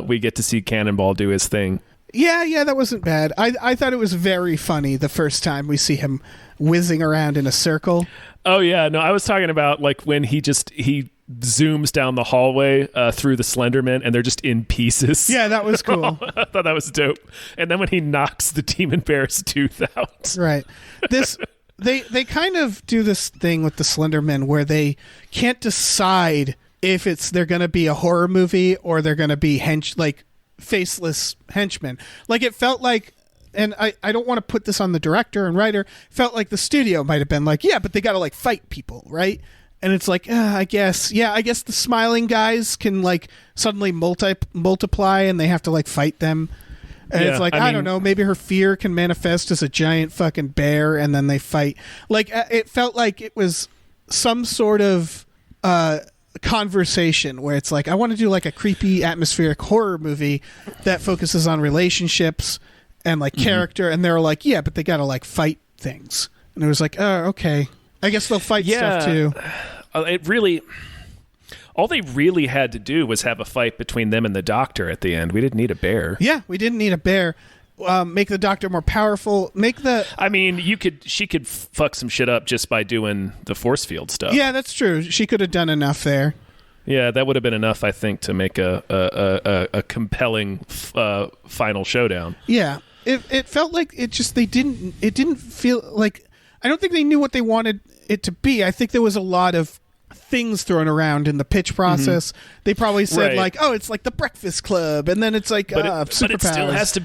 we get to see Cannonball do his thing. Yeah, that wasn't bad. I thought it was very funny the first time we see him whizzing around in a circle. Oh yeah, no, I was talking about like when he zooms down the hallway through the Slenderman and they're just in pieces. Yeah, that was cool. I thought that was dope. And then when he knocks the Demon Bear's tooth out. Right. They kind of do this thing with the Slenderman where they can't decide if they're going to be a horror movie or they're going to be faceless henchmen. Like it felt like, and I don't want to put this on the director and writer, felt like the studio might have been like, yeah, but they got to like fight people, right? And it's like, I guess the smiling guys can like suddenly multiply and they have to like fight them. And it's like, I don't know, maybe her fear can manifest as a giant fucking bear and then they fight. Like, it felt like it was some sort of conversation where it's like, I want to do like a creepy atmospheric horror movie that focuses on relationships and like character. And they were like, yeah, but they got to like fight things. And it was like, oh, okay. I guess they'll fight stuff too. All they really had to do was have a fight between them and the Doctor at the end. We didn't need a bear. Yeah, we didn't need a bear. Make the Doctor more powerful. She could fuck some shit up just by doing the force field stuff. Yeah, that's true. She could have done enough there. Yeah, that would have been enough, I think, to make a compelling final showdown. Yeah, it felt like it didn't feel like, I don't think they knew what they wanted it to be. I think there was a lot of things thrown around in the pitch process. They probably said like, oh, it's like the Breakfast Club, and then it's like superpowers. But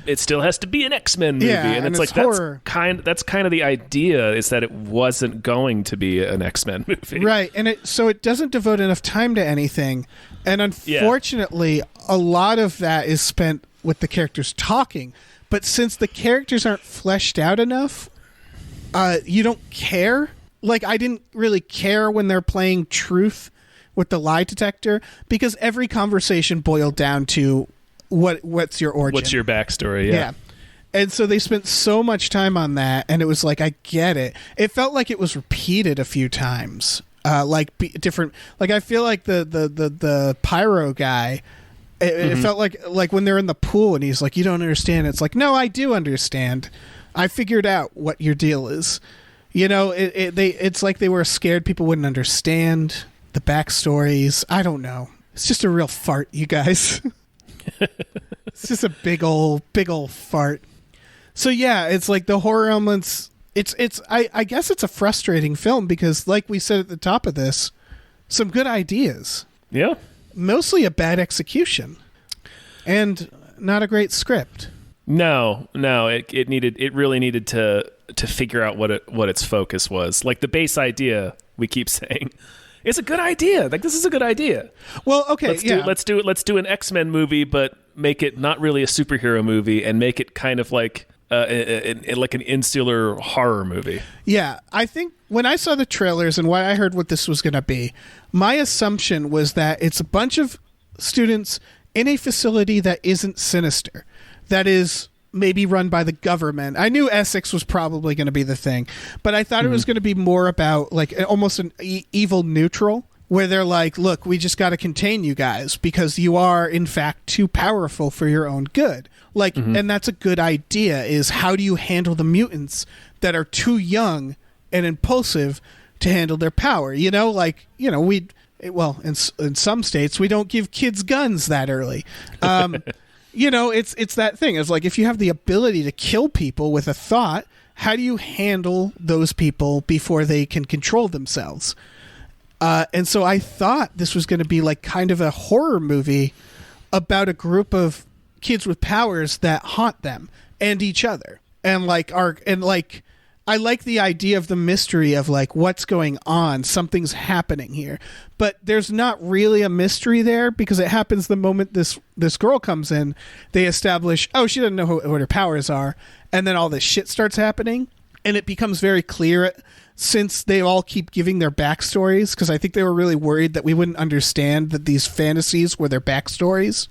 it still has to be an X-Men movie, yeah, and it's horror. That's kind of the idea, is that it wasn't going to be an X-Men movie, right? And it doesn't devote enough time to anything, and unfortunately, a lot of that is spent with the characters talking. But since the characters aren't fleshed out enough, you don't care. Like, I didn't really care when they're playing truth with the lie detector, because every conversation boiled down to what's your origin? What's your backstory? Yeah. And so they spent so much time on that, and it was like, I get it. It felt like it was repeated a few times. Different. Like, I feel like the pyro guy. It felt like when they're in the pool and he's like, you don't understand. It's like, no, I do understand. I figured out what your deal is. You know, it's like they were scared people wouldn't understand the backstories. I don't know. It's just a real fart, you guys. It's just a big old fart. So yeah, it's like the horror elements. I guess it's a frustrating film because, like we said at the top of this, some good ideas. Yeah. Mostly a bad execution, and not a great script. No, it really needed to figure out what its focus was. Like the base idea, we keep saying, it's a good idea. Like, this is a good idea. Well, okay, let's do an X-Men movie, but make it not really a superhero movie, and make it kind of like like an insular horror movie. Yeah, I think when I saw the trailers and when I heard what this was going to be, my assumption was that it's a bunch of students in a facility that isn't sinister, that is maybe run by the government. I knew Essex was probably going to be the thing, but I thought it was going to be more about like almost an evil neutral, where they're like, look, we just got to contain you guys because you are in fact too powerful for your own good. Like, and that's a good idea, is how do you handle the mutants that are too young and impulsive to handle their power? You know, like, you know, in some states we don't give kids guns that early. You know, it's that thing. It's like, if you have the ability to kill people with a thought, how do you handle those people before they can control themselves? And so I thought this was going to be like kind of a horror movie about a group of kids with powers that haunt them and each other. And I like the idea of the mystery of like, what's going on? Something's happening here. But there's not really a mystery there, because it happens the moment this girl comes in. They establish, oh, she doesn't know what her powers are. And then all this shit starts happening. And it becomes very clear since they all keep giving their backstories, because I think they were really worried that we wouldn't understand that these fantasies were their backstories.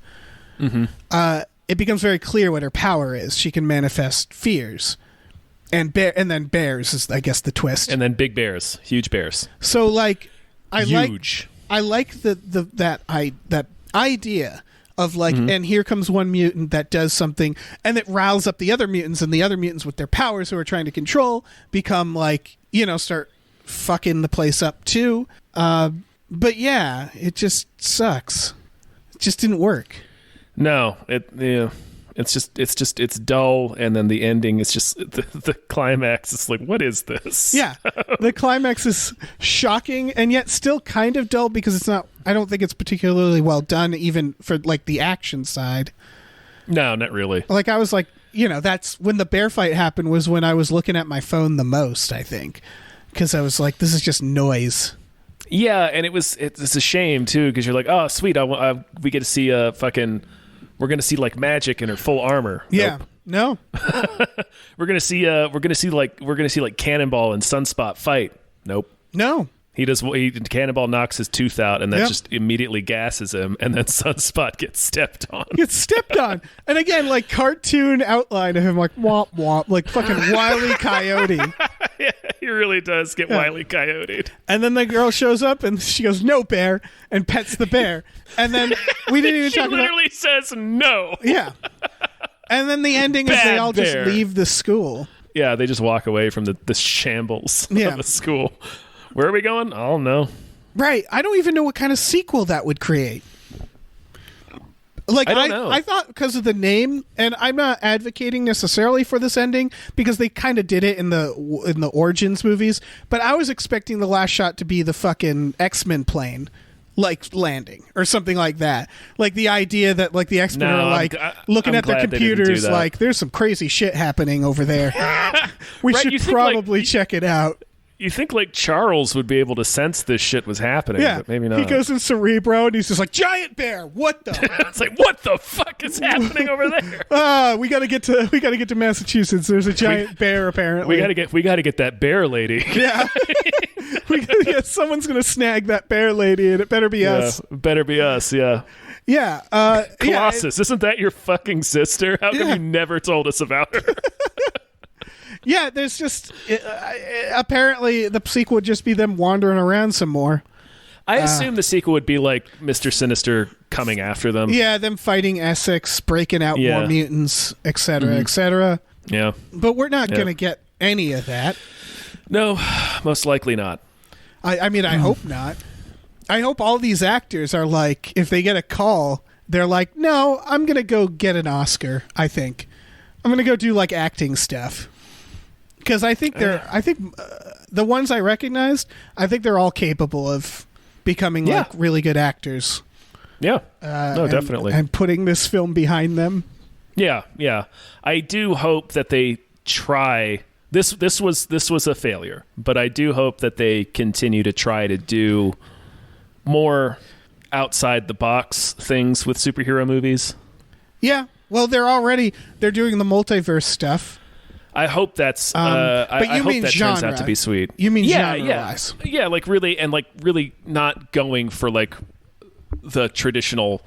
It becomes very clear what her power is. She can manifest fears, and then bears is, I guess, the twist. And then big bears, huge bears. So, like, Huge. I like that idea of like, and here comes one mutant that does something, and it riles up the other mutants, and the other mutants with their powers who are trying to control become like, start fucking the place up too. But yeah, it just sucks. It just didn't work. No, it's dull, and then the ending is just the climax. It's like, what is this? Yeah, the climax is shocking and yet still kind of dull because it's not. I don't think it's particularly well done, even for like the action side. No, not really. Like I was like, that's when the bear fight happened. Was when I was looking at my phone the most. I think because I was like, this is just noise. Yeah, and it's a shame too because you're like, oh sweet, we get to see we're gonna see like Magic in her full armor. Yeah. Nope. No. we're gonna see like Cannonball and Sunspot fight. Nope. No. Cannonball knocks his tooth out, and that just immediately gasses him, and then Sunspot gets stepped on. And again, like cartoon outline of him, like womp womp, like fucking Wile E. Coyote. Yeah, he really does get Wile E. Coyote. And then the girl shows up, and she goes, "No, bear," and pets the bear. And then we didn't even talk about. She literally says no. Yeah. And then the ending is they all just leave the school. Yeah, they just walk away from the shambles of the school. Where are we going? I don't know. Right. I don't even know what kind of sequel that would create. Like, I don't know. I thought because of the name, and I'm not advocating necessarily for this ending because they kind of did it in the Origins movies, but I was expecting the last shot to be the fucking X-Men plane, like landing or something like that. Like the idea that like the X-Men are like looking at their computers, like there's some crazy shit happening over there. We should probably check it out. You think like Charles would be able to sense this shit was happening, but maybe not. He goes in Cerebro and he's just like, giant bear, what the? It's like, what the fuck is happening over there? We gotta get to Massachusetts. There's a giant bear apparently. We gotta get that bear lady. Yeah. Someone's gonna snag that bear lady, and it better be us. Better be us, yeah. Yeah. Colossus, isn't that your fucking sister? How come you never told us about her? Yeah, there's just apparently the sequel would just be them wandering around some more. I assume the sequel would be like Mr. Sinister coming after them. Yeah, them fighting Essex, breaking out more mutants, etc., etc. Yeah, but we're not going to get any of that. No, most likely not. I mean, I hope not. I hope all these actors are like, if they get a call, they're like, no, I'm going to go get an Oscar. I think I'm going to go do like acting stuff. Because I think the ones I recognized, I think they're all capable of becoming like really good actors. Yeah, definitely. And putting this film behind them. Yeah. I do hope that they try. This was a failure, but I do hope that they continue to try to do more outside the box things with superhero movies. Yeah. Well, they're doing the multiverse stuff. I hope that's. But I hope that genre. turns out to be sweet. You mean genre-wise? Yeah, like really not going for like the traditional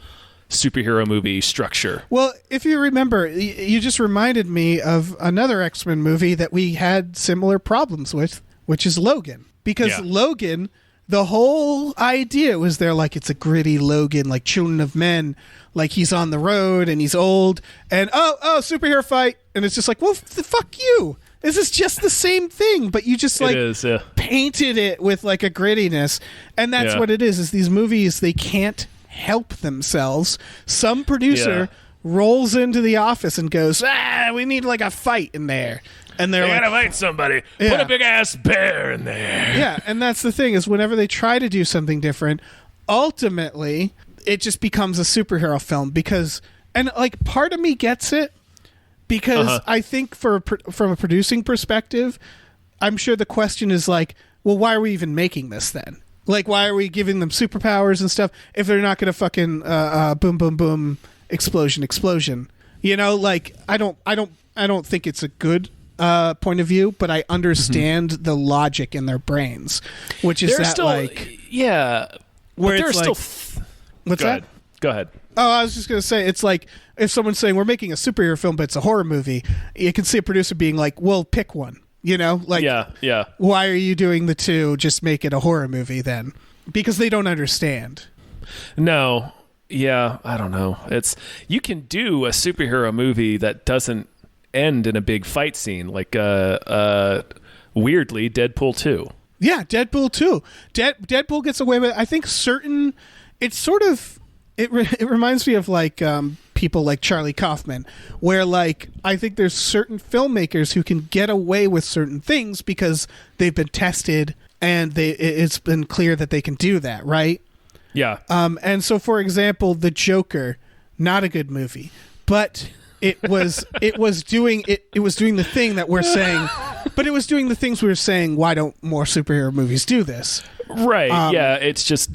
superhero movie structure. Well, if you remember, you just reminded me of another X-Men movie that we had similar problems with, which is Logan. Because Logan, the whole idea was there like it's a gritty Logan, like Children of Men, like he's on the road and he's old, and oh, superhero fight, and it's just like, well, fuck you. This is just the same thing, but you just like painted it with like a grittiness, and that's what it is these movies, they can't help themselves. Some producer rolls into the office and goes, we need like a fight in there. And they gotta fight somebody. Put a big ass bear in there. Yeah, and that's the thing is whenever they try to do something different, ultimately it just becomes a superhero film because, and like part of me gets it because I think from a producing perspective, I'm sure the question is like, well, why are we even making this then? Like, why are we giving them superpowers and stuff if they're not going to fucking boom, boom, boom, explosion, explosion? You know, like I don't think it's a good point of view, but I understand the logic in their brains, which is There's that still, like yeah, where but it's there's like still. what's Go that? ahead. Go ahead. Oh, I was just going to say, it's like if someone's saying we're making a superhero film, but it's a horror movie, you can see a producer being like, well, pick one, you know? Like, Yeah. why are you doing the two? Just make it a horror movie then. Because they don't understand. No. Yeah, I don't know. You can do a superhero movie that doesn't end in a big fight scene, like weirdly, Deadpool 2. Yeah, Deadpool 2. Deadpool gets away with, I think, it's sort of, it reminds me of like people like Charlie Kaufman, where like I think there's certain filmmakers who can get away with certain things because they've been tested and it's been clear that they can do that, right? Yeah. And so, for example, The Joker, not a good movie, but it was doing the thing that we're saying, but it was doing the things we were saying. Why don't more superhero movies do this? Right. Yeah. It's just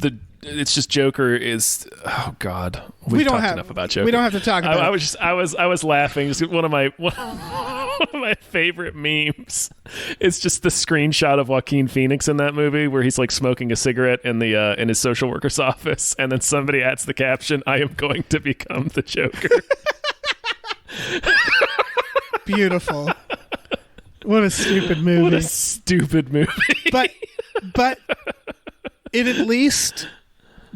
Joker is. Oh God. We don't talked enough about Joker. We don't have to talk about. I was laughing. Just one of my favorite memes. It's just the screenshot of Joaquin Phoenix in that movie where he's like smoking a cigarette in in his social worker's office, and then somebody adds the caption, "I am going to become the Joker." Beautiful. What a stupid movie. What a stupid movie. But it at least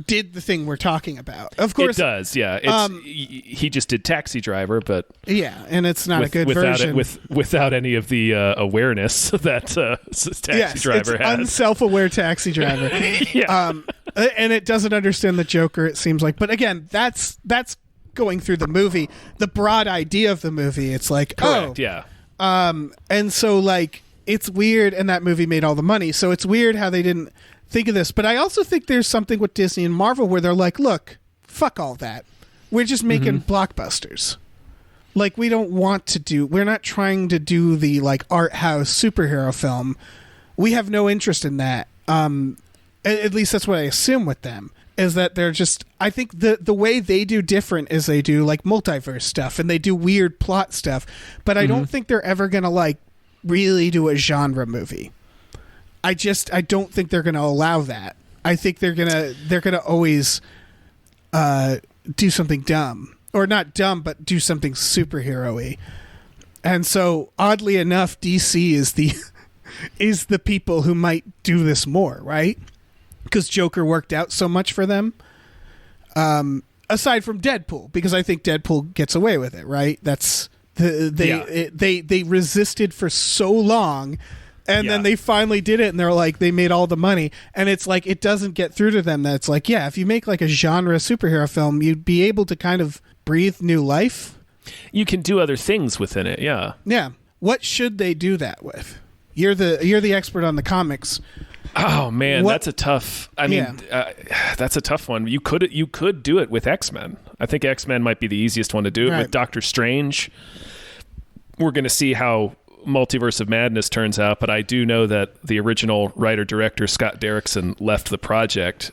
did the thing we're talking about. Of course it does. Yeah. He just did Taxi Driver, but yeah, and it's not a good without version without any of the awareness that Taxi Driver has. Unself-aware Taxi Driver. Yeah. And it doesn't understand the Joker, it seems like. But again, that's going through the movie, the broad idea of the movie. It's like, correct, yeah. And so like it's weird, and that movie made all the money. So it's weird how they didn't think of this. But I also think there's something with Disney and Marvel where they're like, look, fuck all that. We're just making blockbusters. Like we're not trying to do the like art house superhero film. We have no interest in that. At least that's what I assume with them, is that they're just, I think the way they do different is they do like multiverse stuff and they do weird plot stuff, but I don't think they're ever going to like really do a genre movie. I don't think they're going to allow that. I think they're going to always do something dumb, or not dumb, but do something superhero-y. And so oddly enough, DC is the people who might do this more, right? Because Joker worked out so much for them. Aside from Deadpool, because I think Deadpool gets away with it, right? That's they resisted for so long, and then they finally did it, and they're like, they made all the money, and it's like it doesn't get through to them that it's like, yeah, if you make like a genre superhero film, you'd be able to kind of breathe new life. You can do other things within it, yeah. Yeah. What should they do that with? You're the expert on the comics. Oh man, that's a tough. I mean, that's a tough one. You could do it with X-Men. I think X-Men might be the easiest one to do it with. Doctor Strange, we're going to see how Multiverse of Madness turns out, but I do know that the original writer-director Scott Derrickson left the project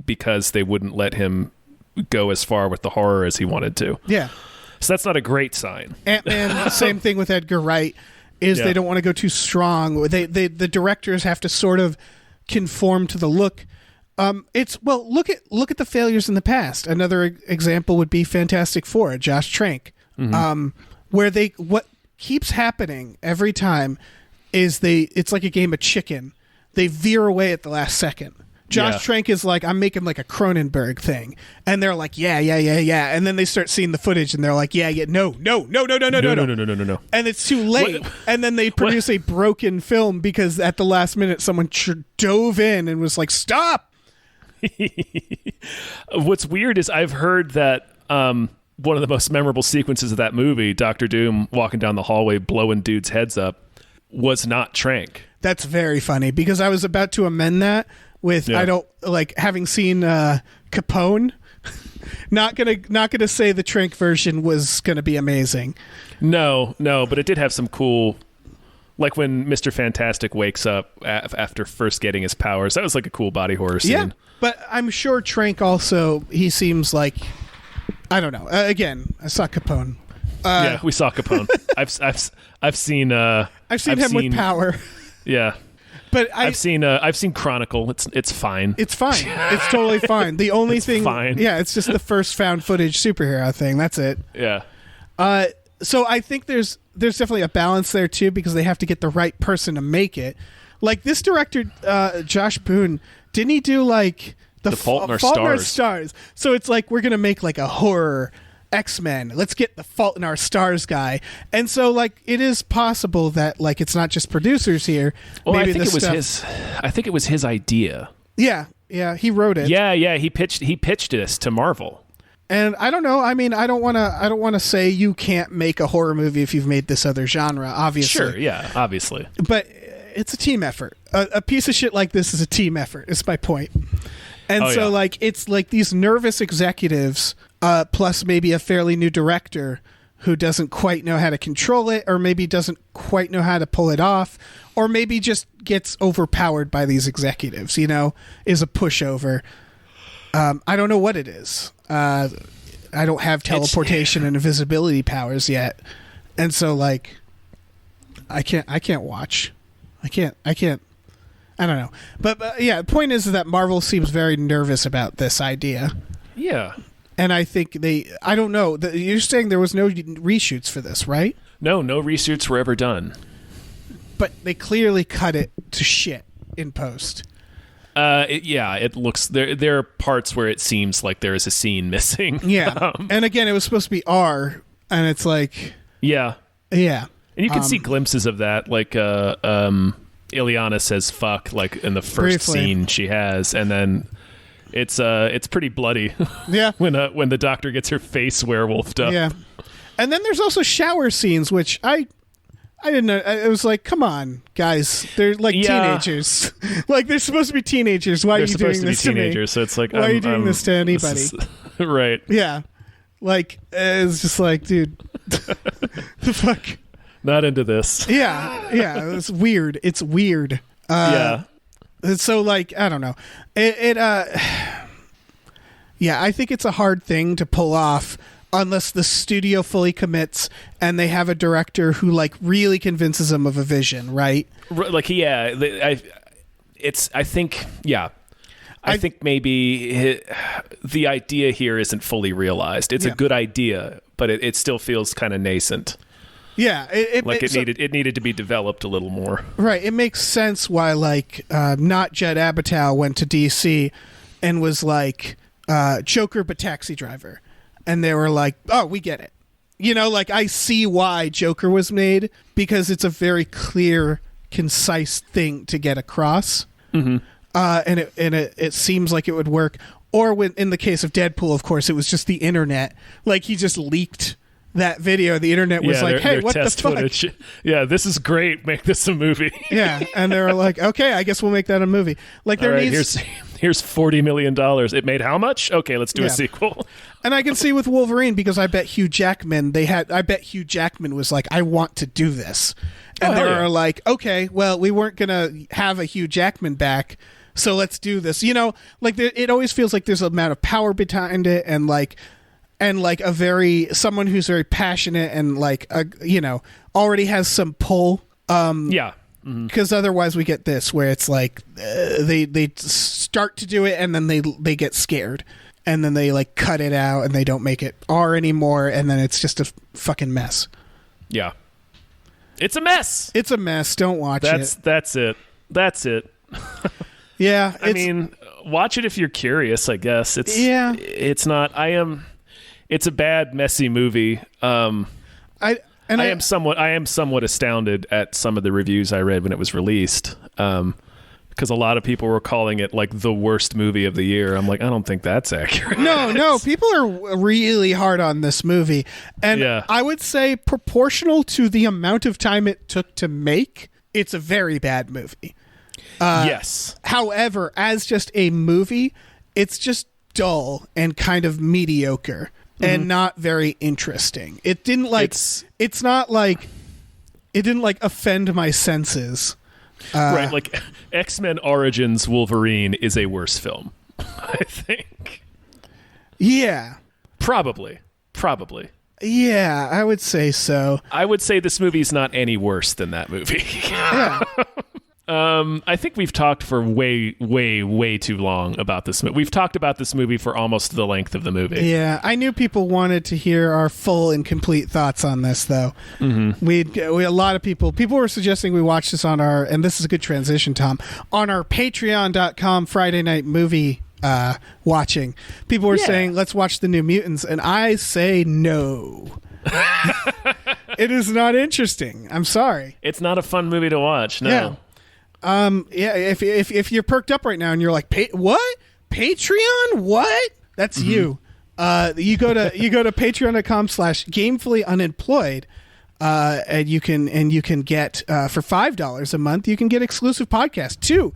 because they wouldn't let him go as far with the horror as he wanted to. Yeah. So that's not a great sign. Ant-Man, same thing with Edgar Wright. They don't want to go too strong. The directors have to sort of conform to the look. Look at the failures in the past. Another example would be Fantastic Four, Josh Trank, where what keeps happening every time is it's like a game of chicken. They veer away at the last second. Josh Trank is like, I'm making like a Cronenberg thing, and they're like, yeah, and then they start seeing the footage, and they're like, no, and it's too late, and then they produce a broken film because at the last minute someone dove in and was like, stop. What's weird is I've heard that one of the most memorable sequences of that movie, Dr. Doom walking down the hallway blowing dudes' heads up, was not Trank. That's very funny because I was about to amend that with I don't like having seen Capone. not gonna say the Trank version was gonna be amazing. No, but it did have some cool, like when Mr. Fantastic wakes up after first getting his powers. That was like a cool body horror scene. Yeah, but I'm sure Trank also, he seems like, I don't know. Again, I saw Capone. Yeah, we saw Capone. I've seen him with power. Yeah. But I've seen Chronicle. It's fine. It's fine. It's totally fine. The only thing, fine. Yeah, it's just the first found footage superhero thing. That's it. Yeah. So I think there's definitely a balance there too, because they have to get the right person to make it. Like this director, Josh Boone, didn't he do like the Fault in Our Stars? So it's like we're gonna make like a horror X-Men. Let's get the Fault in Our Stars guy. And so like it is possible that like it's not just producers here. Well, Maybe I think it was his idea. Yeah, he wrote it. Yeah, he pitched this to Marvel. And I don't know. I mean, I don't want to say you can't make a horror movie if you've made this other genre, obviously. Sure, yeah, obviously. But it's a team effort. A piece of shit like this is a team effort. Is my point. And like it's like these nervous executives plus maybe a fairly new director who doesn't quite know how to control it, or maybe doesn't quite know how to pull it off, or maybe just gets overpowered by these executives, is a pushover. I don't know what it is. I don't have teleportation and invisibility powers yet. And so like I can't watch. I can't I don't know. But yeah, the point is that Marvel seems very nervous about this idea. Yeah. And I think I don't know. You're saying there was no reshoots for this, right? No reshoots were ever done. But they clearly cut it to shit in post. It looks there are parts where it seems like there is a scene missing. Yeah. And again, it was supposed to be R, and it's like Yeah. Yeah. And you can see glimpses of that, like Ileana says fuck like in the first scene she has, and then it's pretty bloody. Yeah. when the doctor gets her face werewolfed up. Yeah. And then there's also shower scenes, which I didn't know. It was like, come on, guys. They're like teenagers. Like, they're supposed to be teenagers. Why are you doing this to me? Teenagers, so it's like, why are you doing this to anybody? Right. Yeah. Like, it's just like, dude, the fuck? Not into this. Yeah. It's weird. It's weird. Yeah. So, like, I don't know. Yeah, I think it's a hard thing to pull off unless the studio fully commits and they have a director who like really convinces them of a vision, right? Like, yeah, I think maybe the idea here isn't fully realized. It's a good idea, but it still feels kind of nascent. Yeah, it needed to be developed a little more. Right. It makes sense why like not Judd Apatow went to DC and was like Joker but Taxi Driver. And they were like, oh, we get it. Like I see why Joker was made, because it's a very clear, concise thing to get across. Mm-hmm. And it seems like it would work. Or in the case of Deadpool, of course, it was just the internet. Like he just leaked that video. The internet was like, hey, what the fuck? Footage. Yeah, this is great. Make this a movie. Yeah. And they were like, okay, I guess we'll make that a movie. Like there needs... Here's $40 million. It made how much? Okay, let's do a sequel. And I can see with Wolverine, because I bet Hugh Jackman was like, I want to do this. And they were like, okay, well, we weren't going to have a Hugh Jackman back, so let's do this. Like it always feels like there's an amount of power behind it, and like someone who's very passionate and like, already has some pull. Yeah. Because otherwise we get this where it's like they start to do it and then they get scared and then they like cut it out and they don't make it R anymore, and then it's just a fucking mess. Yeah, it's a mess. It's a mess. Don't watch it. That's it. Yeah, I mean, watch it if you're curious. I guess it's not. It's a bad, messy movie. I am somewhat astounded at some of the reviews I read when it was released, because a lot of people were calling it like the worst movie of the year. I'm like, I don't think that's accurate. No, people are really hard on this movie, and I would say proportional to the amount of time it took to make, it's a very bad movie. Yes. However, as just a movie, it's just dull and kind of mediocre. And not very interesting. It didn't like. It's not like. It didn't like offend my senses. Right, like X-Men Origins Wolverine is a worse film, I think. Yeah, probably. Yeah, I would say so. I would say this movie's not any worse than that movie. Yeah. I think we've talked for way, way, way too long about this movie. We've talked about this movie for almost the length of the movie. Yeah, I knew people wanted to hear our full and complete thoughts on this, though. Mm-hmm. We a lot of people were suggesting we watch this on our, and this is a good transition, Tom, on our Patreon.com Friday night movie watching. People were saying, let's watch the New Mutants, and I say no. It is not interesting. I'm sorry. It's not a fun movie to watch, no. Yeah. If you're perked up right now and you're like, what? Patreon? What? That's you. You go to patreon.com/gamefullyunemployed, and you can get for $5 a month, you can get exclusive podcasts, two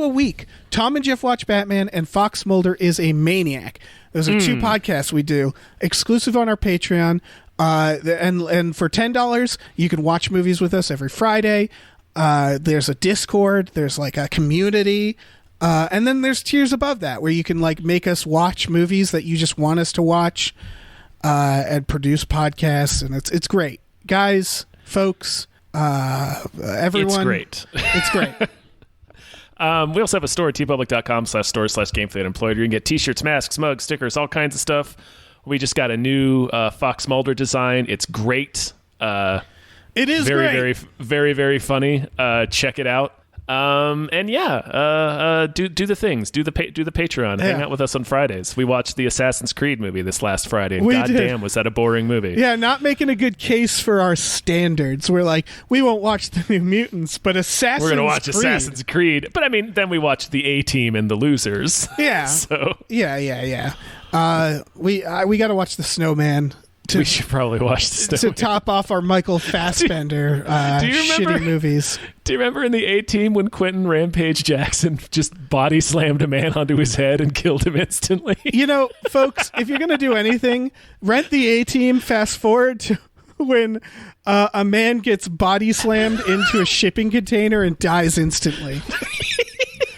a week. Tom and Jeff Watch Batman, and Fox Mulder is a Maniac. Those are two podcasts we do exclusive on our Patreon. And for $10, you can watch movies with us every Friday. There's a Discord, there's like a community, and then there's tiers above that where you can like make us watch movies that you just want us to watch, and produce podcasts, and it's great. Guys, folks, everyone. It's great. It's great. We also have a store at tpublic.com/store/gamefullyunemployed. You can get t-shirts, masks, mugs, stickers, all kinds of stuff. We just got a new Fox Mulder design. It's great. It is very, great. very, very, very funny. Check it out. And yeah, do the things. Do the Patreon. Hang out with us on Fridays. We watched the Assassin's Creed movie this last Friday, and goddamn, was that a boring movie. Yeah, not making a good case for our standards. We're like, we won't watch the New Mutants, but Assassin's Creed. We're going to watch Assassin's Creed. But I mean, then we watched the A-Team and the Losers. Yeah. So Yeah. We got to watch The Snowman. We should probably watch the to top off our Michael Fassbender shitty movies. Do you remember in the A-Team when Quentin Rampage Jackson just body slammed a man onto his head and killed him instantly? You know, folks, if you're going to do anything, rent the A-Team, fast forward to when a man gets body slammed into a shipping container and dies instantly.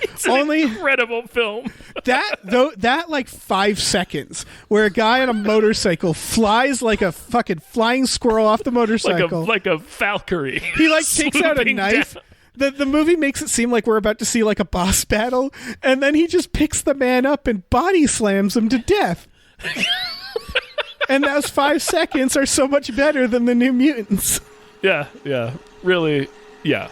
It's an incredible film. That like 5 seconds where a guy on a motorcycle flies like a fucking flying squirrel off the motorcycle, like a Valkyrie. He like takes out a knife. The movie makes it seem like we're about to see like a boss battle, and then he just picks the man up and body slams him to death. And those 5 seconds are so much better than the New Mutants. Yeah, really, yeah.